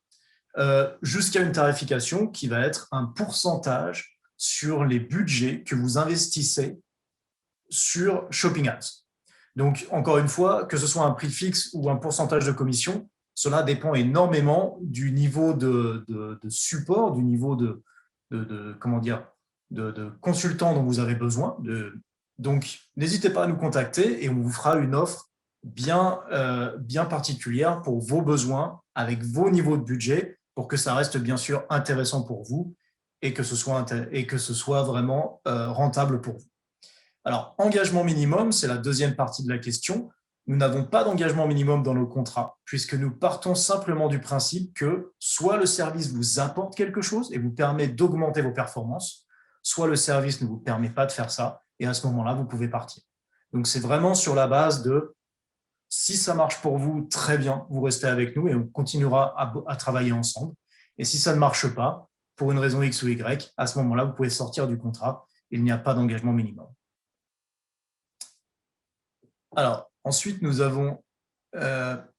jusqu'à une tarification qui va être un pourcentage sur les budgets que vous investissez sur Shopping Ads. Donc, encore une fois, que ce soit un prix fixe ou un pourcentage de commission, cela dépend énormément du niveau de support, du niveau de consultant dont vous avez besoin. Donc, n'hésitez pas à nous contacter et on vous fera une offre bien particulière pour vos besoins, avec vos niveaux de budget, pour que ça reste bien sûr intéressant pour vous et que ce soit vraiment rentable pour vous. Alors, engagement minimum, c'est la deuxième partie de la question. Nous n'avons pas d'engagement minimum dans nos contrats, puisque nous partons simplement du principe que soit le service vous apporte quelque chose et vous permet d'augmenter vos performances, soit le service ne vous permet pas de faire ça, et à ce moment-là, vous pouvez partir. Donc, c'est vraiment sur la base de si ça marche pour vous, très bien, vous restez avec nous et on continuera à travailler ensemble. Et si ça ne marche pas, pour une raison X ou Y, à ce moment-là, vous pouvez sortir du contrat. Il n'y a pas d'engagement minimum. Alors, ensuite, nous avons,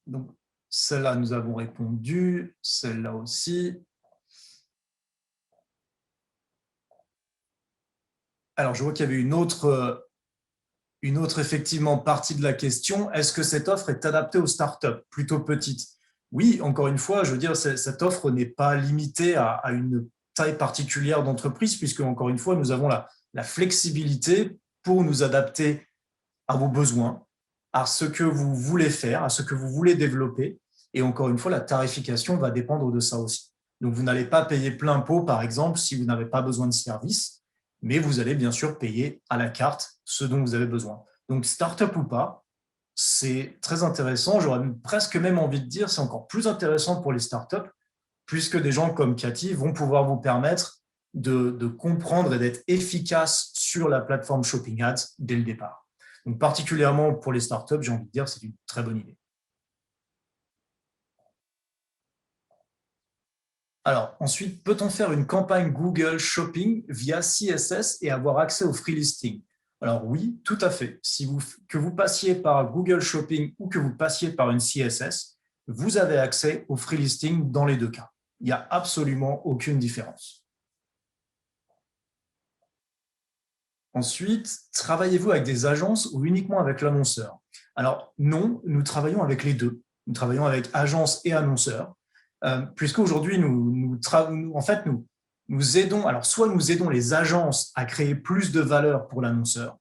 donc celle-là, nous avons répondu, celle-là aussi. Alors, je vois qu'il y avait une autre effectivement partie de la question. Est-ce que cette offre est adaptée aux startups plutôt petites? Oui, encore une fois, je veux dire, cette offre n'est pas limitée à une taille particulière d'entreprise, puisque, encore une fois, nous avons la flexibilité pour nous adapter à vos besoins, à ce que vous voulez faire, à ce que vous voulez développer. Et encore une fois, la tarification va dépendre de ça aussi. Donc, vous n'allez pas payer plein pot, par exemple, si vous n'avez pas besoin de service, mais vous allez bien sûr payer à la carte ce dont vous avez besoin. Donc, start-up ou pas, c'est très intéressant. J'aurais presque même envie de dire c'est encore plus intéressant pour les startups, puisque des gens comme Cathy vont pouvoir vous permettre de comprendre et d'être efficace sur la plateforme Shopping Ads dès le départ. Donc, particulièrement pour les startups, j'ai envie de dire c'est une très bonne idée. Alors, ensuite, peut-on faire une campagne Google Shopping via CSS et avoir accès au free listing? Alors oui, tout à fait. Que vous passiez par Google Shopping ou que vous passiez par une CSS, vous avez accès au free listing dans les deux cas. Il n'y a absolument aucune différence. Ensuite, travaillez-vous avec des agences ou uniquement avec l'annonceur? Alors non, nous travaillons avec les deux. Nous travaillons avec agences et annonceurs, puisqu'aujourd'hui, nous aidons, alors soit nous aidons les agences à créer plus de valeur pour l'annonceur,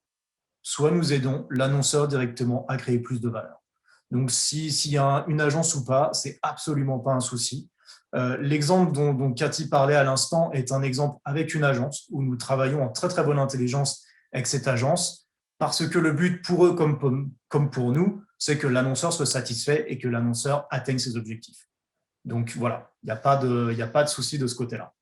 soit nous aidons l'annonceur directement à créer plus de valeur. Donc, s'il y a une agence ou pas, c'est absolument pas un souci. L'exemple dont Cathy parlait à l'instant est un exemple avec une agence où nous travaillons en très, très bonne intelligence avec cette agence parce que le but pour eux comme pour nous, c'est que l'annonceur soit satisfait et que l'annonceur atteigne ses objectifs. Donc, voilà, il n'y a pas de souci de ce côté-là.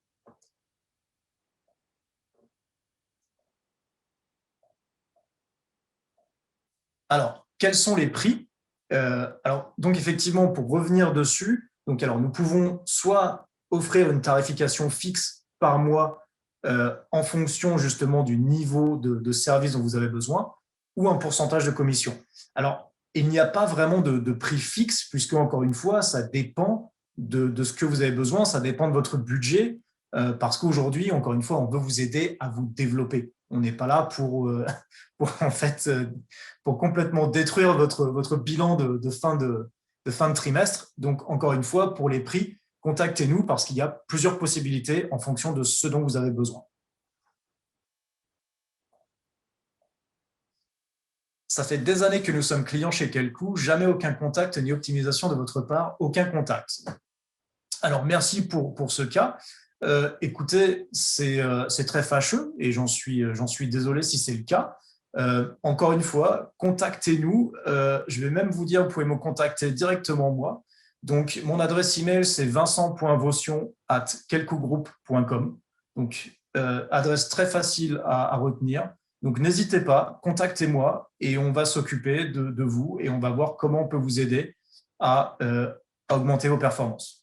Alors, quels sont les prix? Donc, effectivement, pour revenir dessus, nous pouvons soit offrir une tarification fixe par mois en fonction justement du niveau de service dont vous avez besoin, ou un pourcentage de commission. Alors, il n'y a pas vraiment de prix fixe, puisque, encore une fois, ça dépend de ce que vous avez besoin, ça dépend de votre budget, parce qu'aujourd'hui, encore une fois, on veut vous aider à vous développer. On n'est pas là pour complètement détruire votre bilan de fin de trimestre. Donc, encore une fois, pour les prix, contactez-nous parce qu'il y a plusieurs possibilités en fonction de ce dont vous avez besoin. Ça fait des années que nous sommes clients chez Kelkoo, jamais aucun contact ni optimisation de votre part, aucun contact. Alors, merci pour ce cas. Écoutez, c'est très fâcheux et j'en suis désolé si c'est le cas. Encore une fois, contactez-nous. Je vais même vous dire, vous pouvez me contacter directement moi. Donc, mon adresse email, c'est vincent.votion@kelkoogroup.com. Donc, adresse très facile à retenir. Donc, n'hésitez pas, contactez-moi et on va s'occuper de vous et on va voir comment on peut vous aider à augmenter vos performances.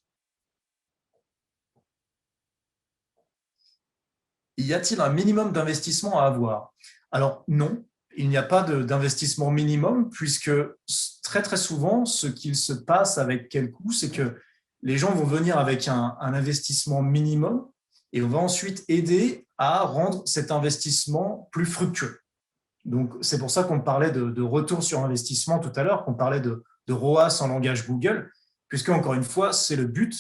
Y a-t-il un minimum d'investissement à avoir? Alors non, il n'y a pas d'investissement minimum puisque très très souvent, ce qu'il se passe avec Kelkoo, c'est que les gens vont venir avec un investissement minimum et on va ensuite aider à rendre cet investissement plus fructueux. Donc, c'est pour ça qu'on parlait de retour sur investissement tout à l'heure, qu'on parlait de ROAS en langage Google, puisque, encore une fois, c'est le but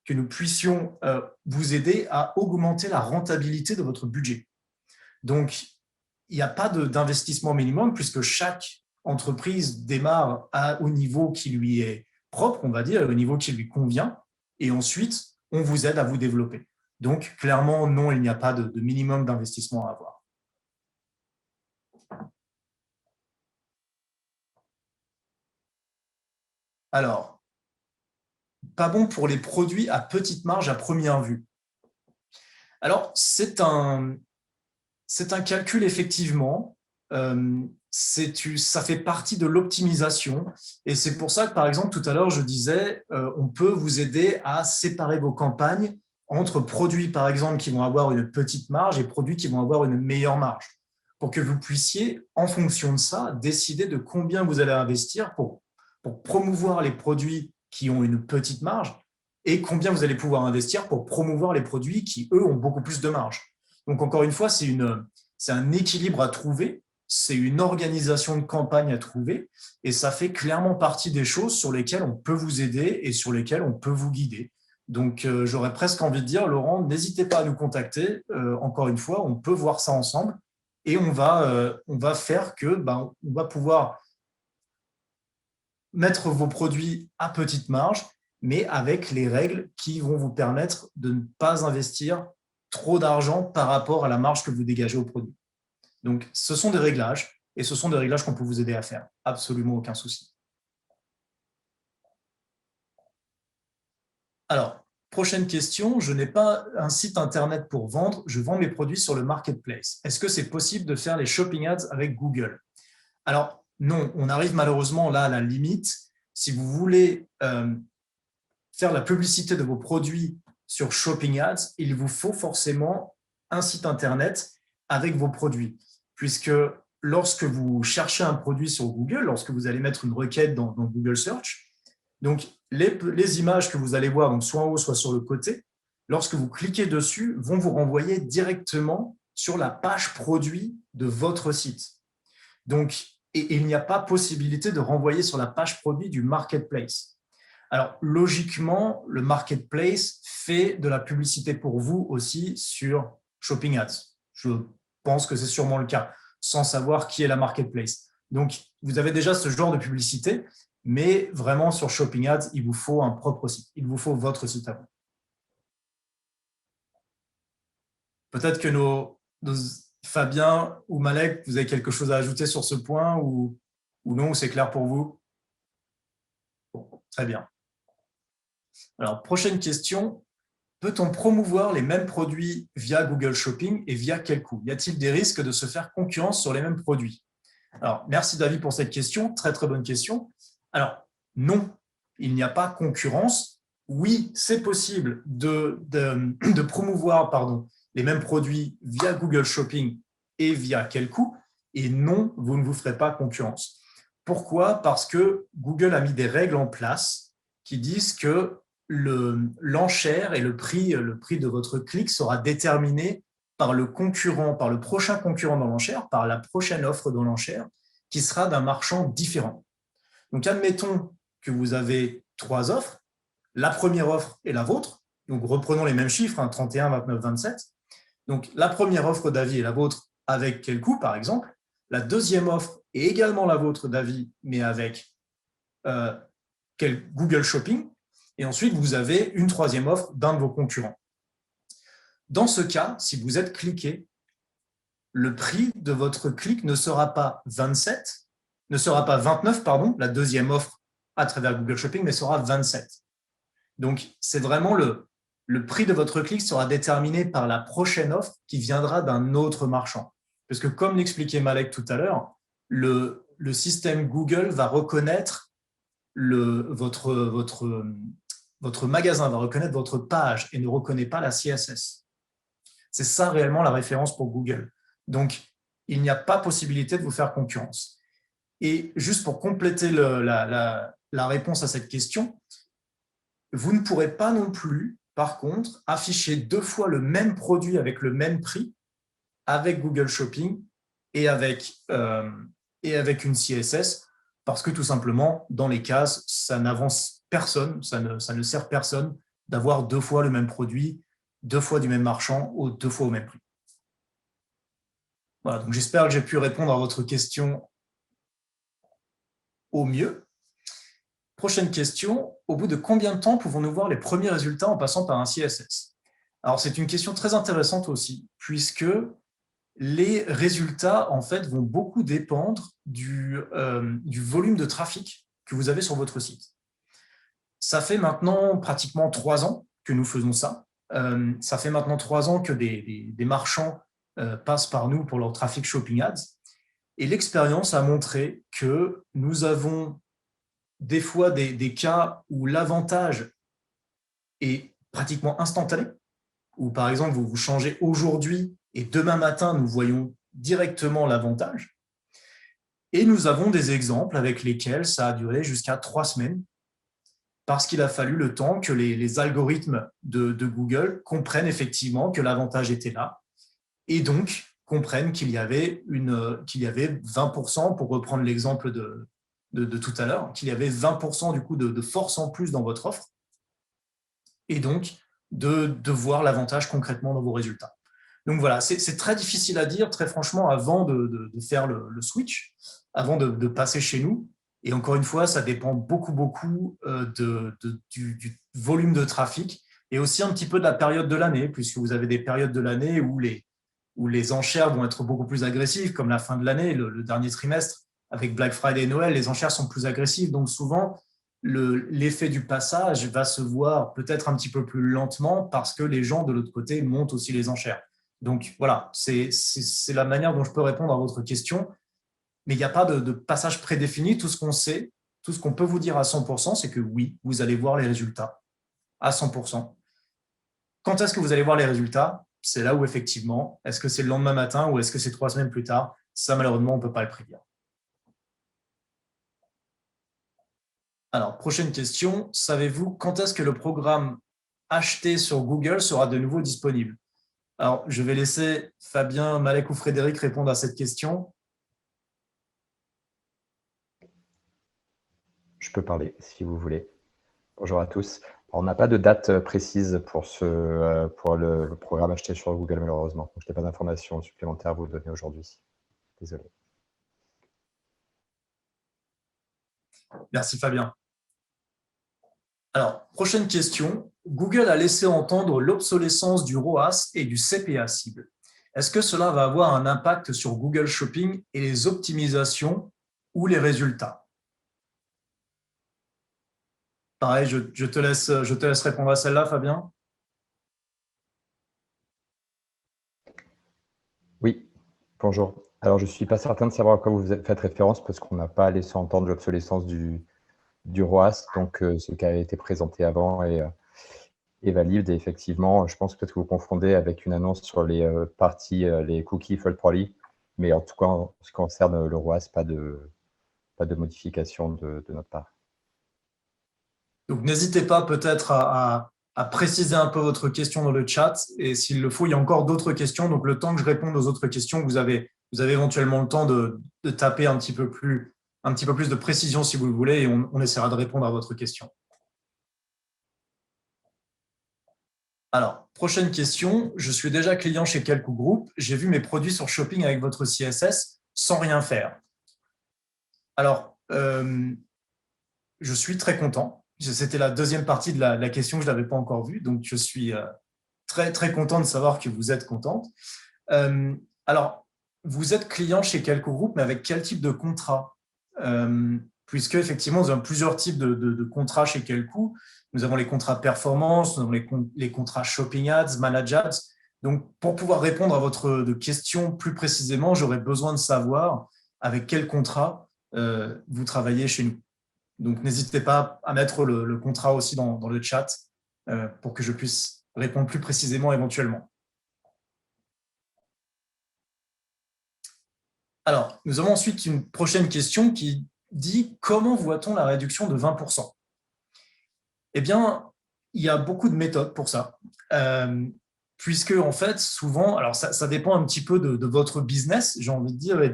que nous puissions vous aider à augmenter la rentabilité de votre budget. Donc, il n'y a pas d'investissement minimum puisque chaque entreprise démarre au niveau qui lui est propre, on va dire, au niveau qui lui convient, et ensuite, on vous aide à vous développer. Donc, clairement, non, il n'y a pas de minimum d'investissement à avoir. Alors, pas bon pour les produits à petite marge à première vue. Alors, c'est un calcul, effectivement. Ça fait partie de l'optimisation. Et c'est pour ça que, par exemple, tout à l'heure, je disais, on peut vous aider à séparer vos campagnes entre produits, par exemple, qui vont avoir une petite marge et produits qui vont avoir une meilleure marge, pour que vous puissiez, en fonction de ça, décider de combien vous allez investir pour promouvoir les produits qui ont une petite marge et combien vous allez pouvoir investir pour promouvoir les produits qui, eux, ont beaucoup plus de marge. Donc, encore une fois, c'est un équilibre à trouver, c'est une organisation de campagne à trouver et ça fait clairement partie des choses sur lesquelles on peut vous aider et sur lesquelles on peut vous guider. Donc, j'aurais presque envie de dire, Laurent, n'hésitez pas à nous contacter. Encore une fois, on peut voir ça ensemble et on va faire que on va pouvoir mettre vos produits à petite marge, mais avec les règles qui vont vous permettre de ne pas investir trop d'argent par rapport à la marge que vous dégagez au produit. Donc, ce sont des réglages, et ce sont des réglages qu'on peut vous aider à faire. Absolument aucun souci. Alors, prochaine question. Je n'ai pas un site internet pour vendre, je vends mes produits sur le marketplace. Est-ce que c'est possible de faire les shopping ads avec Google? Alors, non, on arrive malheureusement là à la limite. Si vous voulez faire la publicité de vos produits sur Shopping Ads, il vous faut forcément un site internet avec vos produits. Puisque lorsque vous cherchez un produit sur Google, lorsque vous allez mettre une requête dans Google Search, donc les images que vous allez voir, donc soit en haut, soit sur le côté, lorsque vous cliquez dessus, vont vous renvoyer directement sur la page produit de votre site. Donc, et il n'y a pas possibilité de renvoyer sur la page produit du marketplace. Alors, logiquement, le marketplace fait de la publicité pour vous aussi sur Shopping Ads. Je pense que c'est sûrement le cas, sans savoir qui est la marketplace. Donc, vous avez déjà ce genre de publicité, mais vraiment sur Shopping Ads, il vous faut un propre site. Il vous faut votre site à vous. Peut-être que nos Fabien ou Malek, vous avez quelque chose à ajouter sur ce point ou non, ou c'est clair pour vous? Bon, très bien. Alors, prochaine question. Peut-on promouvoir les mêmes produits via Google Shopping et via quel coût? Y a-t-il des risques de se faire concurrence sur les mêmes produits? Alors, merci David pour cette question. Très, très bonne question. Alors, non, il n'y a pas concurrence. Oui, c'est possible de promouvoir les mêmes produits via Google Shopping et via quel coût. Et non, vous ne vous ferez pas concurrence. Pourquoi? Parce que Google a mis des règles en place qui disent que l'enchère et le prix de votre clic sera déterminé par le concurrent, par le prochain concurrent dans l'enchère, par la prochaine offre dans l'enchère, qui sera d'un marchand différent. Donc, admettons que vous avez 3 offres. La première offre est la vôtre. Donc, reprenons les mêmes chiffres, 31, 29, 27. Donc, la première offre d'avis est la vôtre avec quel coût, par exemple. La deuxième offre est également la vôtre d'avis, mais avec Google Shopping. Et ensuite, vous avez une troisième offre d'un de vos concurrents. Dans ce cas, si vous êtes cliqué, le prix de votre clic ne sera pas 29, la deuxième offre à travers Google Shopping, mais sera 27. Donc, c'est vraiment le prix de votre clic sera déterminé par la prochaine offre qui viendra d'un autre marchand. Parce que comme l'expliquait Malek tout à l'heure, le système Google va reconnaître votre magasin, va reconnaître votre page et ne reconnaît pas la CSS. C'est ça réellement la référence pour Google. Donc, il n'y a pas possibilité de vous faire concurrence. Et juste pour compléter la réponse à cette question, vous ne pourrez pas non plus, par contre, afficher 2 fois le même produit avec le même prix avec Google Shopping et avec une CSS, parce que tout simplement, dans les cases, ça n'avance personne, ça ne sert personne d'avoir 2 fois le même produit, 2 fois du même marchand ou 2 fois au même prix. Voilà, donc j'espère que j'ai pu répondre à votre question au mieux. Prochaine question, au bout de combien de temps pouvons-nous voir les premiers résultats en passant par un CSS? Alors, c'est une question très intéressante aussi, puisque les résultats, en fait, vont beaucoup dépendre du volume de trafic que vous avez sur votre site. Ça fait maintenant pratiquement 3 ans que nous faisons ça. Ça fait maintenant 3 ans que des marchands passent par nous pour leur trafic Shopping Ads. Et l'expérience a montré que nous avons des fois des cas où l'avantage est pratiquement instantané, où par exemple vous changez aujourd'hui et demain matin nous voyons directement l'avantage. Et nous avons des exemples avec lesquels ça a duré jusqu'à 3 semaines parce qu'il a fallu le temps que les algorithmes de Google comprennent effectivement que l'avantage était là et donc comprennent qu'il y avait 20%, pour reprendre l'exemple de tout à l'heure, qu'il y avait 20% du coup de force en plus dans votre offre et donc de voir l'avantage concrètement dans vos résultats. Donc voilà, c'est très difficile à dire, très franchement, avant de faire le switch, avant de passer chez nous. Et encore une fois, ça dépend beaucoup du volume de trafic et aussi un petit peu de la période de l'année, puisque vous avez des périodes de l'année où les enchères vont être beaucoup plus agressives, comme la fin de l'année, le dernier trimestre, avec Black Friday et Noël, les enchères sont plus agressives. Donc souvent, l'effet du passage va se voir peut-être un petit peu plus lentement parce que les gens de l'autre côté montent aussi les enchères. Donc voilà, c'est la manière dont je peux répondre à votre question. Mais il n'y a pas de passage prédéfini. Tout ce qu'on sait, tout ce qu'on peut vous dire à 100%, c'est que oui, vous allez voir les résultats à 100%. Quand est-ce que vous allez voir les résultats? C'est là où effectivement, est-ce que c'est le lendemain matin ou est-ce que c'est 3 semaines plus tard? Ça, malheureusement, on ne peut pas le prédire. Alors, prochaine question. Savez-vous quand est-ce que le programme acheté sur Google sera de nouveau disponible? Alors, je vais laisser Fabien, Malek ou Frédéric répondre à cette question. Je peux parler si vous voulez. Bonjour à tous. On n'a pas de date précise pour le programme acheté sur Google, malheureusement. Donc, je n'ai pas d'informations supplémentaires à vous donner aujourd'hui. Désolé. Merci Fabien. Alors, prochaine question. Google a laissé entendre l'obsolescence du ROAS et du CPA cible. Est-ce que cela va avoir un impact sur Google Shopping et les optimisations ou les résultats? Pareil, je te laisse répondre à celle-là, Fabien. Oui, bonjour. Alors, je ne suis pas certain de savoir à quoi vous faites référence parce qu'on n'a pas laissé entendre l'obsolescence du ROAS, donc ce qui a été présenté avant est valide. Et effectivement, je pense peut-être que vous confondez avec une annonce sur les les cookies fault probably, mais en tout cas, en ce qui concerne le ROAS, pas de modification de notre part. Donc, n'hésitez pas peut-être à préciser un peu votre question dans le chat. Et s'il le faut, il y a encore d'autres questions. Donc, le temps que je réponde aux autres questions, vous avez éventuellement le temps de taper un petit peu plus de précision si vous le voulez, et on essaiera de répondre à votre question. Alors, prochaine question. Je suis déjà client chez quelques groupes. J'ai vu mes produits sur Shopping avec votre CSS sans rien faire. Alors, je suis très content. C'était la deuxième partie de la question que je n'avais pas encore vue. Donc, je suis très, très content de savoir que vous êtes contente. Alors, vous êtes client chez quelques groupes, mais avec quel type de contrat? Puisque, effectivement, nous avons plusieurs types de contrats chez Quelcou. Nous avons les contrats performance, nous avons les contrats shopping ads, manage ads. Donc, pour pouvoir répondre à votre question plus précisément, j'aurais besoin de savoir avec quel contrat vous travaillez chez nous. Donc, n'hésitez pas à mettre le contrat aussi dans le chat pour que je puisse répondre plus précisément éventuellement. Alors, nous avons ensuite une prochaine question qui dit « Comment voit-on la réduction de 20% » Eh bien, il y a beaucoup de méthodes pour ça, puisque en fait, souvent, alors ça dépend un petit peu de votre business, j'ai envie de dire, et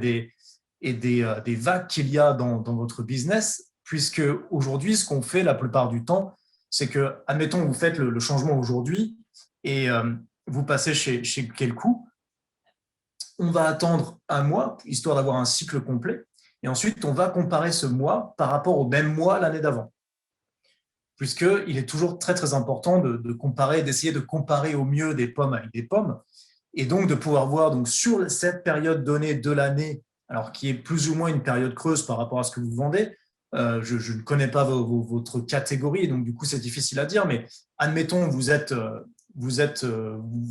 des vagues qu'il y a dans votre business, puisque aujourd'hui, ce qu'on fait la plupart du temps, c'est que, admettons, vous faites le changement aujourd'hui et vous passez chez Quelcou, on va attendre un mois, histoire d'avoir un cycle complet, et ensuite, on va comparer ce mois par rapport au même mois l'année d'avant. Puisqu'il est toujours très, très important de comparer, d'essayer de comparer au mieux des pommes avec des pommes, et donc de pouvoir voir donc, sur cette période donnée de l'année, alors qui est plus ou moins une période creuse par rapport à ce que vous vendez. Je ne connais pas votre catégorie, et donc du coup, c'est difficile à dire, mais admettons, vous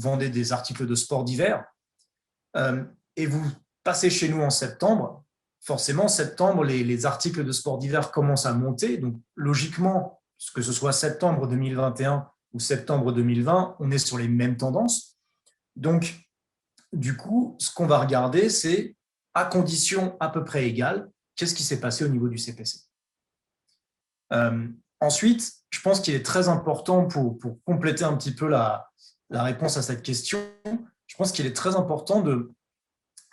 vendez des articles de sport d'hiver, et vous passez chez nous en septembre. Forcément, septembre, les articles de sport d'hiver commencent à monter, donc logiquement, que ce soit septembre 2021 ou septembre 2020, on est sur les mêmes tendances. Donc, du coup, ce qu'on va regarder, c'est à conditions à peu près égales, qu'est-ce qui s'est passé au niveau du CPC. Ensuite, je pense qu'il est très important pour compléter un petit peu la réponse à cette question, je pense qu'il est très important de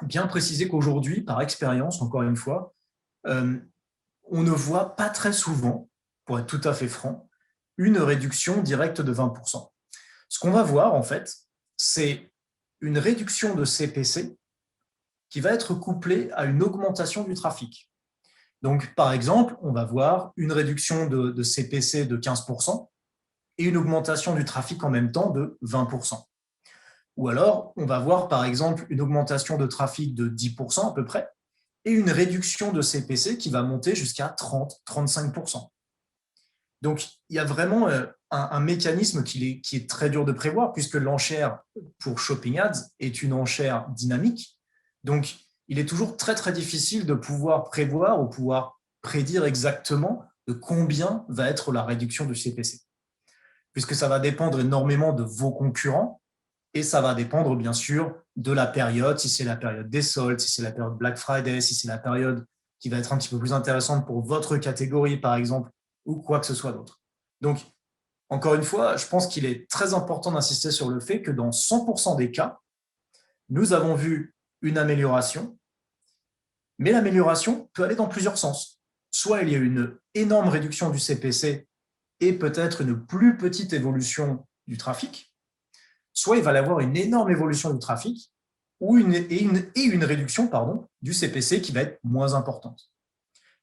bien préciser qu'aujourd'hui, par expérience, encore une fois, on ne voit pas très souvent, pour être tout à fait franc, une réduction directe de 20%. Ce qu'on va voir, en fait, c'est une réduction de CPC qui va être couplée à une augmentation du trafic. Donc, par exemple, on va voir une réduction de CPC de 15% et une augmentation du trafic en même temps de 20%. Ou alors, on va voir, par exemple, une augmentation de trafic de 10% à peu près et une réduction de CPC qui va monter jusqu'à 30-35%. Donc, il y a vraiment un mécanisme qui est très dur de prévoir puisque l'enchère pour Shopping Ads est une enchère dynamique. Donc, il est toujours très, très difficile de pouvoir prévoir ou pouvoir prédire exactement de combien va être la réduction du CPC. Puisque ça va dépendre énormément de vos concurrents et ça va dépendre, bien sûr, de la période, si c'est la période des soldes, si c'est la période Black Friday, si c'est la période qui va être un petit peu plus intéressante pour votre catégorie, par exemple, ou quoi que ce soit d'autre. Donc, encore une fois, je pense qu'il est très important d'insister sur le fait que dans 100% des cas, nous avons vu une amélioration, mais l'amélioration peut aller dans plusieurs sens. soit il y a une énorme réduction du CPC et peut-être une plus petite évolution du trafic, soit il va y avoir une énorme évolution du trafic ou une réduction du CPC qui va être moins importante.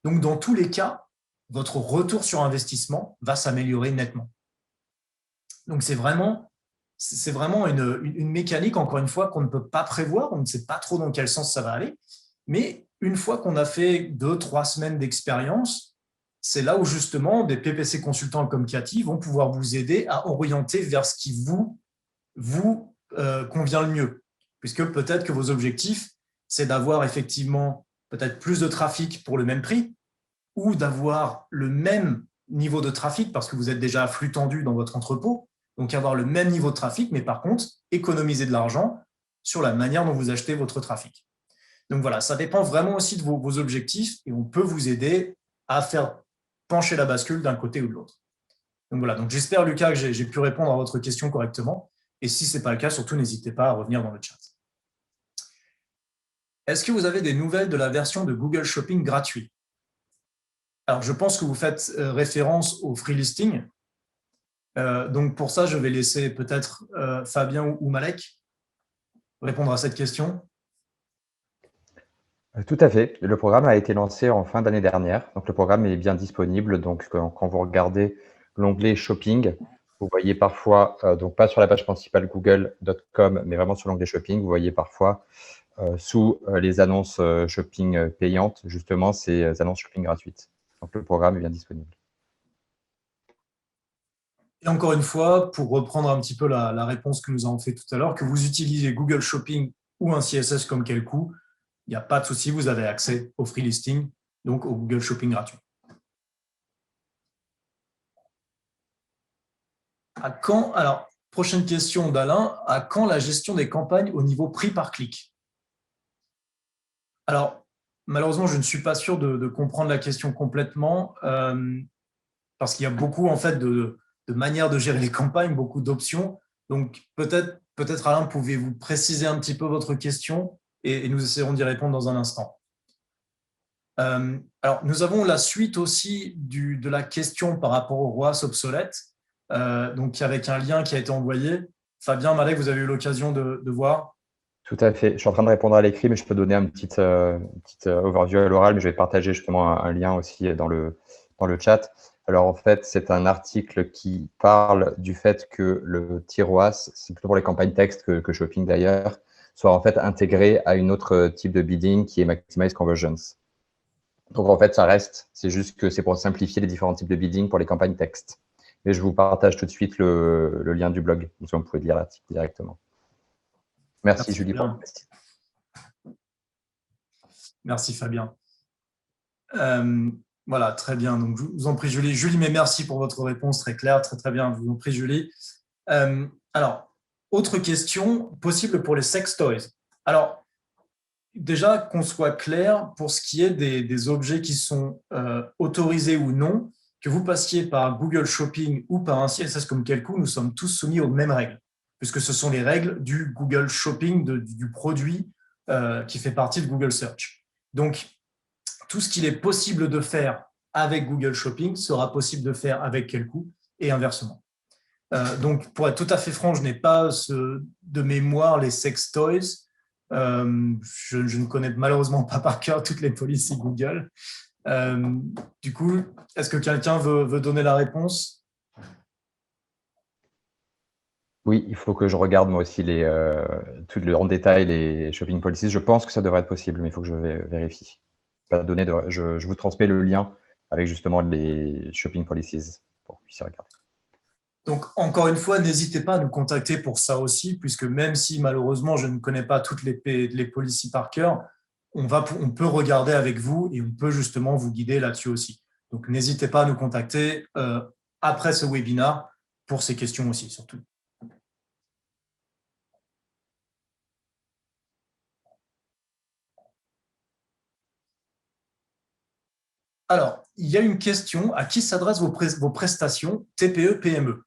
Donc, dans tous les cas, votre retour sur investissement va s'améliorer nettement. Donc, c'est vraiment une mécanique, encore une fois, qu'on ne peut pas prévoir. On ne sait pas trop dans quel sens ça va aller. Mais une fois qu'on a fait 2-3 semaines d'expérience, c'est là où justement des PPC consultants comme Cathy vont pouvoir vous aider à orienter vers ce qui vous convient le mieux. Puisque peut-être que vos objectifs, c'est d'avoir effectivement peut-être plus de trafic pour le même prix ou d'avoir le même niveau de trafic parce que vous êtes déjà à flux tendu dans votre entrepôt, donc avoir le même niveau de trafic, mais par contre, économiser de l'argent sur la manière dont vous achetez votre trafic. Donc voilà, ça dépend vraiment aussi de vos objectifs et on peut vous aider à faire pencher la bascule d'un côté ou de l'autre. Donc voilà, donc j'espère, Lucas, que j'ai pu répondre à votre question correctement. Et si ce n'est pas le cas, surtout n'hésitez pas à revenir dans le chat. Est-ce que vous avez des nouvelles de la version de Google Shopping gratuit? Alors, je pense que vous faites référence au free listing. Donc, pour ça, je vais laisser peut-être Fabien ou Malek répondre à cette question. Tout à fait. Le programme a été lancé en fin d'année dernière. Donc, le programme est bien disponible. Donc, quand vous regardez l'onglet Shopping, vous voyez parfois, donc pas sur la page principale google.com, mais vraiment sur l'onglet Shopping, vous voyez parfois sous les annonces shopping payantes, justement, ces annonces shopping gratuites. Donc, le programme est bien disponible. Et encore une fois, pour reprendre un petit peu la réponse que nous avons fait tout à l'heure, que vous utilisez Google Shopping ou un CSS comme Quelcou, il n'y a pas de souci, vous avez accès au free listing, donc au Google Shopping gratuit. À quand, alors, prochaine question d'Alain, à quand la gestion des campagnes au niveau prix par clic? Alors, malheureusement, je ne suis pas sûr de comprendre la question complètement parce qu'il y a beaucoup en fait de manières de gérer les campagnes, beaucoup d'options. Donc, peut-être Alain, pouvez-vous préciser un petit peu votre question et nous essaierons d'y répondre dans un instant. Alors, nous avons la suite aussi de la question par rapport au ROAS obsolète, donc avec un lien qui a été envoyé. Fabien, Malek, vous avez eu l'occasion de voir? Tout à fait. Je suis en train de répondre à l'écrit, mais je peux donner un petit overview à l'oral, mais je vais partager justement un lien aussi dans le chat. Alors, en fait, c'est un article qui parle du fait que le TIROAS, c'est plutôt pour les campagnes texte que Shopping d'ailleurs, soit en fait intégré à une autre type de bidding qui est Maximize Conversions. Donc, en fait, ça reste, c'est juste que c'est pour simplifier les différents types de bidding pour les campagnes texte. Mais je vous partage tout de suite le lien du blog, donc vous pouvez lire l'article directement. Merci Julie pour la question. Merci Fabien. Voilà, très bien. Donc, je vous en prie, Julie. Julie, mais merci pour votre réponse très claire, très bien. Je vous en prie, Julie. Alors, autre question, possible pour les sex toys. Alors, déjà, qu'on soit clair, pour ce qui est des objets qui sont autorisés ou non, que vous passiez par Google Shopping ou par un CSS comme Quelcou, nous sommes tous soumis aux mêmes règles, puisque ce sont les règles du Google Shopping, du produit qui fait partie de Google Search. Donc, tout ce qu'il est possible de faire avec Google Shopping sera possible de faire avec Quelcou et inversement. Donc, pour être tout à fait franc, je n'ai pas de mémoire les sex toys. Je ne connais malheureusement pas par cœur toutes les policies Google. Du coup, est-ce que quelqu'un veut donner la réponse? Oui, il faut que je regarde moi aussi tout en détail les shopping policies. Je pense que ça devrait être possible, mais il faut que je vérifie. Je vous transmets le lien avec justement les shopping policies pour que vous puissiez regarder. Donc, encore une fois, n'hésitez pas à nous contacter pour ça aussi, puisque même si malheureusement je ne connais pas toutes les policies par cœur, on peut regarder avec vous et on peut justement vous guider là-dessus aussi. Donc, n'hésitez pas à nous contacter après ce webinaire pour ces questions aussi, surtout. Alors, il y a une question, à qui s'adressent vos prestations TPE-PME?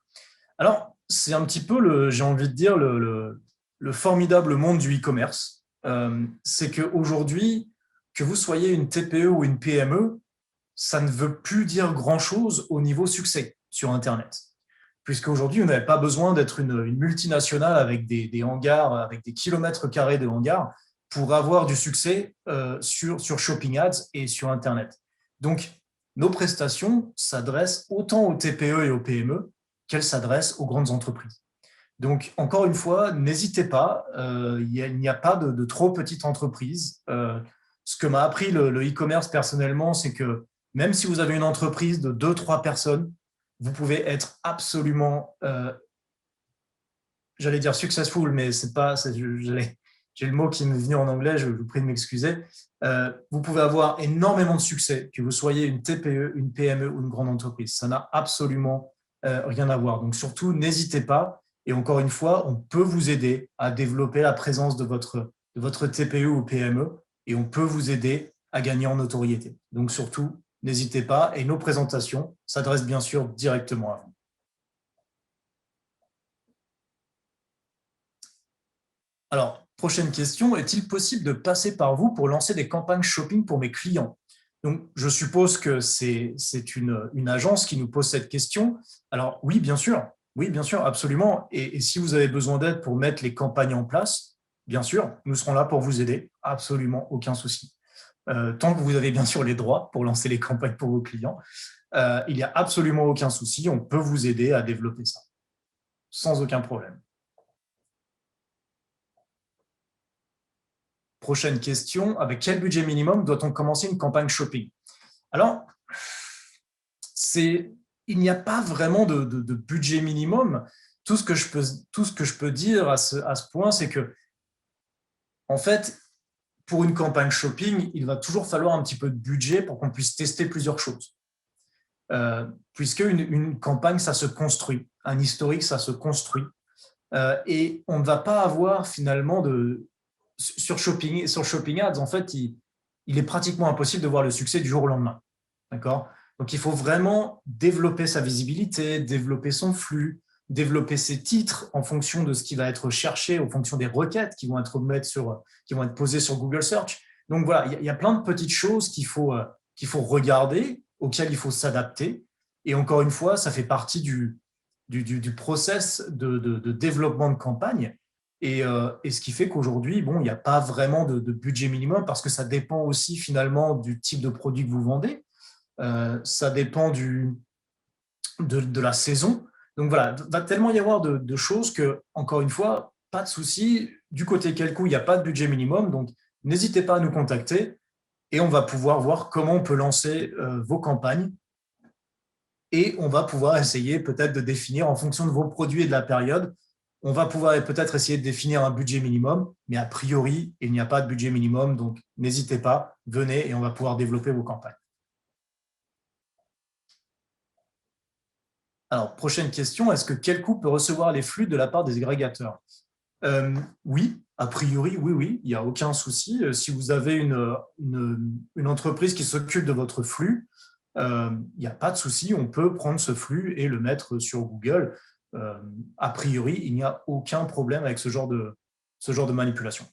Alors, c'est un petit peu, j'ai envie de dire, le formidable monde du e-commerce. C'est qu'aujourd'hui, que vous soyez une TPE ou une PME, ça ne veut plus dire grand-chose au niveau succès sur Internet. Puisqu'aujourd'hui, vous n'avez pas besoin d'être une multinationale avec des hangars, avec des kilomètres carrés de hangars pour avoir du succès sur Shopping Ads et sur Internet. Donc, nos prestations s'adressent autant aux TPE et aux PME qu'elles s'adressent aux grandes entreprises. Donc, encore une fois, n'hésitez pas, il n'y a pas de trop petites entreprises. Ce que m'a appris le e-commerce personnellement, c'est que même si vous avez une entreprise de 2-3 personnes, vous pouvez être absolument, j'allais dire successful, mais c'est pas, j'ai le mot qui me vient en anglais, je vous prie de m'excuser. Vous pouvez avoir énormément de succès, que vous soyez une TPE, une PME ou une grande entreprise. Ça n'a absolument rien à voir. Donc surtout, n'hésitez pas. Et encore une fois, on peut vous aider à développer la présence de votre TPE ou PME et on peut vous aider à gagner en notoriété. Donc surtout, n'hésitez pas. Et nos présentations s'adressent bien sûr directement à vous. Alors, prochaine question, est-il possible de passer par vous pour lancer des campagnes shopping pour mes clients? Donc, je suppose que c'est une agence qui nous pose cette question. Alors, oui, bien sûr, absolument. Et si vous avez besoin d'aide pour mettre les campagnes en place, bien sûr, nous serons là pour vous aider, absolument aucun souci. Tant que vous avez bien sûr les droits pour lancer les campagnes pour vos clients, il n'y a absolument aucun souci, on peut vous aider à développer ça, sans aucun problème. Prochaine question, avec quel budget minimum doit-on commencer une campagne shopping? Alors, il n'y a pas vraiment de budget minimum. Tout ce que je peux dire à ce point, c'est que, en fait, pour une campagne shopping, il va toujours falloir un petit peu de budget pour qu'on puisse tester plusieurs choses. Puisque une campagne, ça se construit. Un historique, ça se construit. Et on ne va pas avoir finalement sur Shopping Ads, en fait, il est pratiquement impossible de voir le succès du jour au lendemain. D'accord ? Donc, il faut vraiment développer sa visibilité, développer son flux, développer ses titres en fonction de ce qui va être cherché, en fonction des requêtes qui vont être posées sur Google Search. Donc, voilà, il y a plein de petites choses qu'il faut regarder, auxquelles il faut s'adapter. Et encore une fois, ça fait partie du process de développement de campagne. Et ce qui fait qu'aujourd'hui, bon, il n'y a pas vraiment de budget minimum parce que ça dépend aussi finalement du type de produit que vous vendez. Ça dépend de la saison. Donc voilà, il va tellement y avoir de choses que, encore une fois, pas de souci. Du côté Quelcou, il n'y a pas de budget minimum. Donc, n'hésitez pas à nous contacter et on va pouvoir voir comment on peut lancer vos campagnes. Et on va pouvoir essayer peut-être de définir en fonction de vos produits et de la période. On va pouvoir peut-être essayer de définir un budget minimum, mais a priori, il n'y a pas de budget minimum. Donc, n'hésitez pas, venez et on va pouvoir développer vos campagnes. Alors, prochaine question, est-ce que Quelcou peut recevoir les flux de la part des agrégateurs? Oui, a priori, oui, il n'y a aucun souci. Si vous avez une entreprise qui s'occupe de votre flux, il n'y a pas de souci, on peut prendre ce flux et le mettre sur Google. A priori, il n'y a aucun problème avec ce genre de manipulation.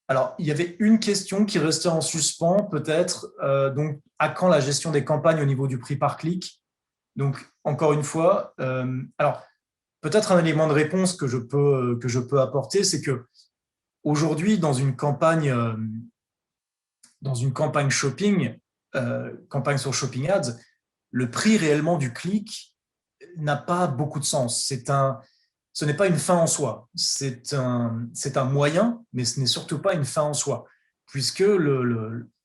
Alors, il y avait une question qui restait en suspens, peut-être. Donc, à quand la gestion des campagnes au niveau du prix par clic? Donc, encore une fois, alors peut-être un élément de réponse que je peux apporter, c'est que aujourd'hui, dans une campagne shopping, campagne sur Shopping Ads, le prix réellement du clic n'a pas beaucoup de sens. Ce n'est pas une fin en soi. C'est un moyen, mais ce n'est surtout pas une fin en soi, puisque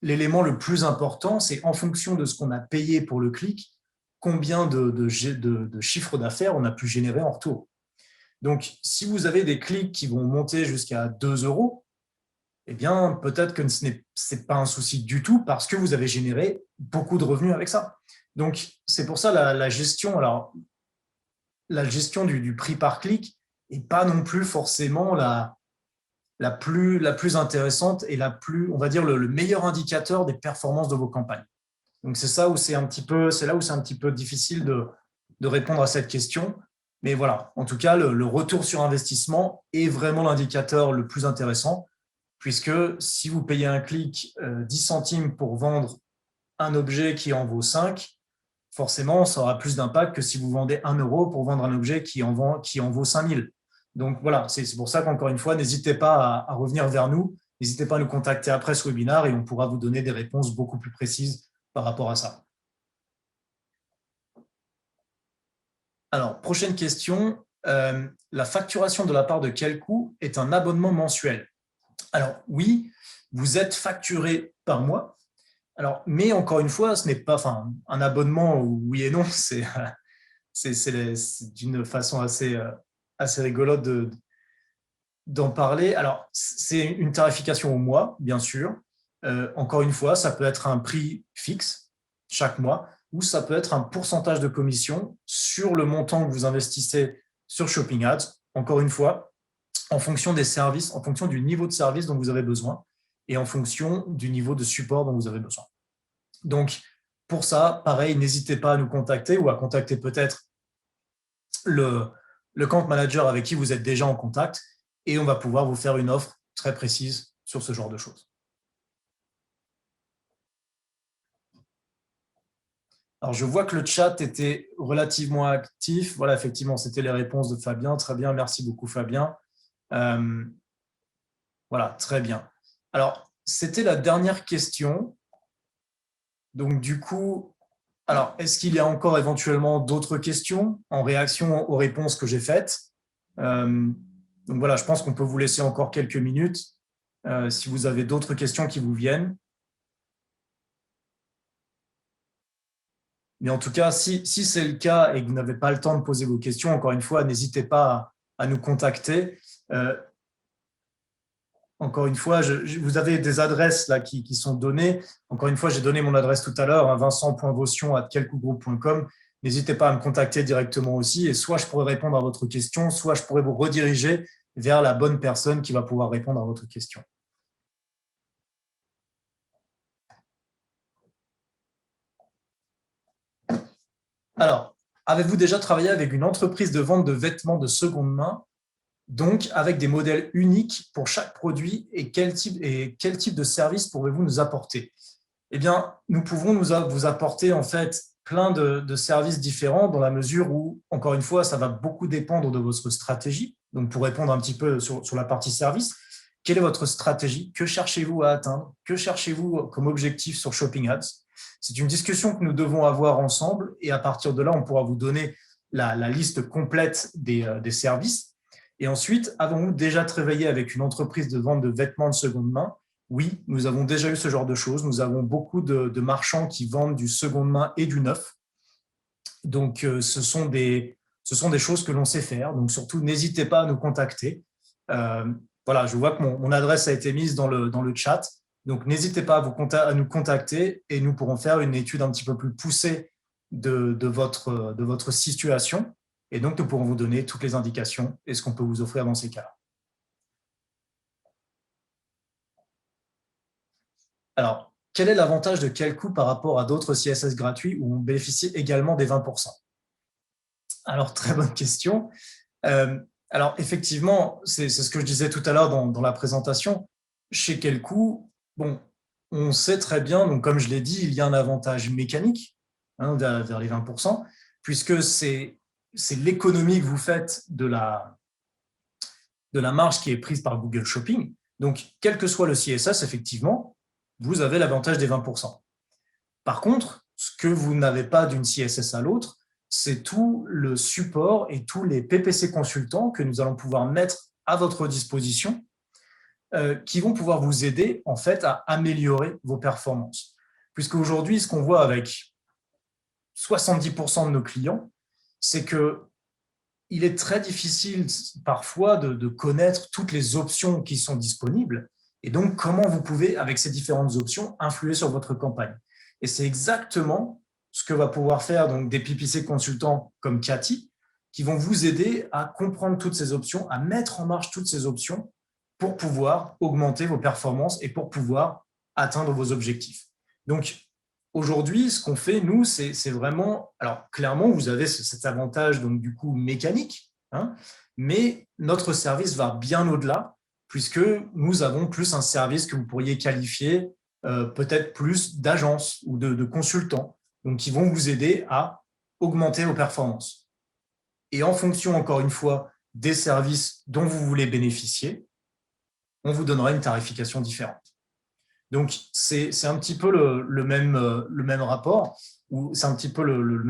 l'élément le plus important, c'est en fonction de ce qu'on a payé pour le clic, combien de chiffre d'affaires on a pu générer en retour. Donc, si vous avez des clics qui vont monter jusqu'à 2 €, eh bien, peut-être que ce n'est pas un souci du tout parce que vous avez généré beaucoup de revenus avec ça. Donc, c'est pour ça la gestion, la gestion du prix par clic n'est pas non plus forcément la plus intéressante et on va dire, le meilleur indicateur des performances de vos campagnes. Donc, c'est là où c'est un petit peu difficile de répondre à cette question. Mais voilà, en tout cas, le retour sur investissement est vraiment l'indicateur le plus intéressant, puisque si vous payez un clic 10 centimes pour vendre un objet qui en vaut 5, forcément, ça aura plus d'impact que si vous vendez 1 euro pour vendre un objet qui en vaut 5000. Donc voilà, c'est pour ça qu'encore une fois, n'hésitez pas à revenir vers nous, n'hésitez pas à nous contacter après ce webinaire et on pourra vous donner des réponses beaucoup plus précises par rapport à ça. Alors, prochaine question. La facturation de la part de quel coût est un abonnement mensuel? Alors, oui, vous êtes facturé par mois. Alors, mais encore une fois, ce n'est pas un abonnement, oui et non, c'est d'une façon assez rigolote d'en parler. Alors, c'est une tarification au mois, bien sûr. Encore une fois, ça peut être un prix fixe chaque mois, ou ça peut être un pourcentage de commission sur le montant que vous investissez sur Shopping Ads, encore une fois, en fonction des services, en fonction du niveau de service dont vous avez besoin et en fonction du niveau de support dont vous avez besoin. Donc, pour ça, pareil, n'hésitez pas à nous contacter ou à contacter peut-être le account manager avec qui vous êtes déjà en contact et on va pouvoir vous faire une offre très précise sur ce genre de choses. Alors, je vois que le chat était relativement actif. Voilà, effectivement, c'était les réponses de Fabien. Très bien, merci beaucoup Fabien. Voilà, très bien. Alors, c'était la dernière question. Donc, du coup, alors, est-ce qu'il y a encore éventuellement d'autres questions en réaction aux réponses que j'ai faites? Donc, voilà, je pense qu'on peut vous laisser encore quelques minutes si vous avez d'autres questions qui vous viennent. Mais en tout cas, si c'est le cas et que vous n'avez pas le temps de poser vos questions, encore une fois, n'hésitez pas à nous contacter. Encore une fois, vous avez des adresses là qui sont données. Encore une fois, j'ai donné mon adresse tout à l'heure, vincent.vaution@quelcougroup.com. N'hésitez pas à me contacter directement aussi et soit je pourrai répondre à votre question, soit je pourrai vous rediriger vers la bonne personne qui va pouvoir répondre à votre question. Alors, avez-vous déjà travaillé avec une entreprise de vente de vêtements de seconde main, donc avec des modèles uniques pour chaque produit et quel type de service pouvez-vous nous apporter? Eh bien, nous pouvons vous apporter en fait plein de services différents dans la mesure où, encore une fois, ça va beaucoup dépendre de votre stratégie. Donc, pour répondre un petit peu sur la partie service, quelle est votre stratégie? Que cherchez-vous à atteindre? Que cherchez-vous comme objectif sur Shopping Ads? C'est une discussion que nous devons avoir ensemble et à partir de là, on pourra vous donner la liste complète des services. Et ensuite, avons-nous déjà travaillé avec une entreprise de vente de vêtements de seconde main? Oui, nous avons déjà eu ce genre de choses. Nous avons beaucoup de marchands qui vendent du seconde main et du neuf. Donc, ce sont des choses que l'on sait faire. Donc, surtout, n'hésitez pas à nous contacter. Voilà, je vois que mon adresse a été mise dans le chat. Donc, n'hésitez pas à nous contacter et nous pourrons faire une étude un petit peu plus poussée de votre situation. Et donc, nous pourrons vous donner toutes les indications et ce qu'on peut vous offrir dans ces cas-là. Alors, quel est l'avantage de quel coût par rapport à d'autres CSS gratuits où on bénéficie également des 20%? Alors, très bonne question. Alors, effectivement, c'est ce que je disais tout à l'heure dans la présentation. Chez quel coût, bon, on sait très bien, donc comme je l'ai dit, il y a un avantage mécanique vers les 20%, puisque c'est l'économie que vous faites de la marge qui est prise par Google Shopping. Donc, quel que soit le CSS, effectivement, vous avez l'avantage des 20%. Par contre, ce que vous n'avez pas d'une CSS à l'autre, c'est tout le support et tous les PPC consultants que nous allons pouvoir mettre à votre disposition qui vont pouvoir vous aider en fait à améliorer vos performances. Puisque aujourd'hui, ce qu'on voit avec 70% de nos clients, c'est qu'il est très difficile parfois de connaître toutes les options qui sont disponibles et donc comment vous pouvez, avec ces différentes options, influer sur votre campagne. Et c'est exactement ce que va pouvoir faire donc, des PPC consultants comme Cathy, qui vont vous aider à comprendre toutes ces options, à mettre en marche toutes ces options pour pouvoir augmenter vos performances et pour pouvoir atteindre vos objectifs. Donc, aujourd'hui, ce qu'on fait, nous, c'est vraiment… Alors, clairement, vous avez cet avantage, donc, du coup, mécanique, hein, mais notre service va bien au-delà, puisque nous avons plus un service que vous pourriez qualifier peut-être plus d'agence ou de consultants, donc qui vont vous aider à augmenter vos performances. Et en fonction, encore une fois, des services dont vous voulez bénéficier, on vous donnera une tarification différente. Donc, c'est un petit peu le même rapport, ou c'est un petit peu le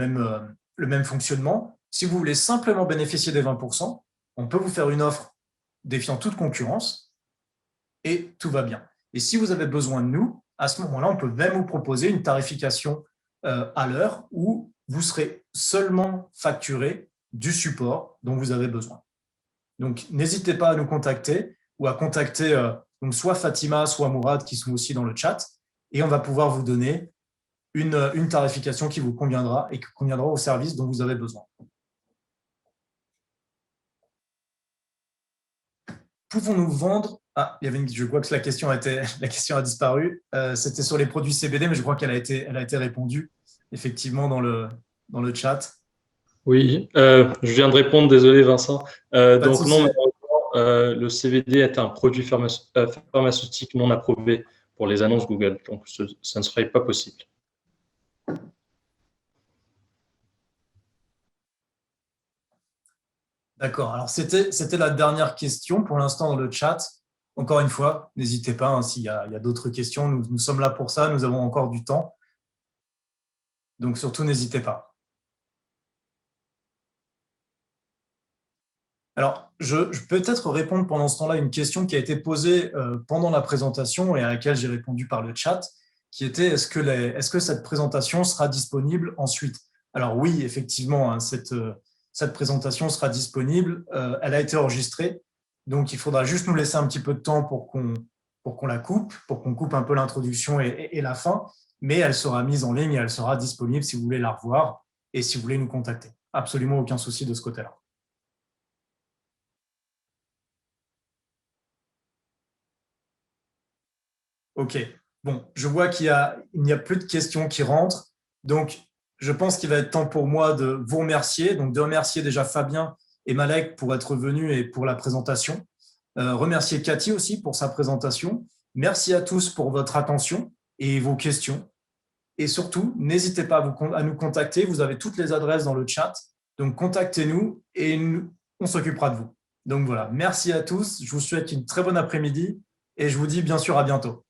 même fonctionnement. Si vous voulez simplement bénéficier des 20%, on peut vous faire une offre défiant toute concurrence et tout va bien. Et si vous avez besoin de nous, à ce moment-là, on peut même vous proposer une tarification à l'heure où vous serez seulement facturé du support dont vous avez besoin. Donc, n'hésitez pas à nous contacter ou à contacter donc soit Fatima, soit Mourad qui sont aussi dans le chat et on va pouvoir vous donner une tarification qui vous conviendra et qui conviendra au service dont vous avez besoin. Pouvons-nous vendre… Ah, je crois que la question a disparu. C'était sur les produits CBD, mais je crois qu'elle a été répondue effectivement dans le chat. Oui, je viens de répondre, désolé Vincent. Donc non, le CBD est un produit pharmaceutique non approuvé pour les annonces Google, donc ça ne serait pas possible. D'accord, alors c'était la dernière question pour l'instant dans le chat. Encore une fois, n'hésitez pas, hein, s'il y a d'autres questions, nous sommes là pour ça, nous avons encore du temps. Donc surtout, n'hésitez pas. Alors, je peux peut-être répondre pendant ce temps-là à une question qui a été posée pendant la présentation et à laquelle j'ai répondu par le chat, qui était est-ce que cette présentation sera disponible ensuite? Alors oui, effectivement, hein, cette présentation sera disponible. Elle a été enregistrée, donc il faudra juste nous laisser un petit peu de temps pour qu'on la coupe, pour qu'on coupe un peu l'introduction et la fin, mais elle sera mise en ligne et elle sera disponible si vous voulez la revoir et si vous voulez nous contacter. Absolument aucun souci de ce côté-là. Ok, bon, je vois qu'il n'y a plus de questions qui rentrent, donc je pense qu'il va être temps pour moi de vous remercier, donc de remercier déjà Fabien et Malek pour être venus et pour la présentation, remercier Cathy aussi pour sa présentation, merci à tous pour votre attention et vos questions, et surtout, n'hésitez pas à nous contacter, vous avez toutes les adresses dans le chat, donc contactez-nous et on s'occupera de vous. Donc voilà, merci à tous, je vous souhaite une très bonne après-midi et je vous dis bien sûr à bientôt.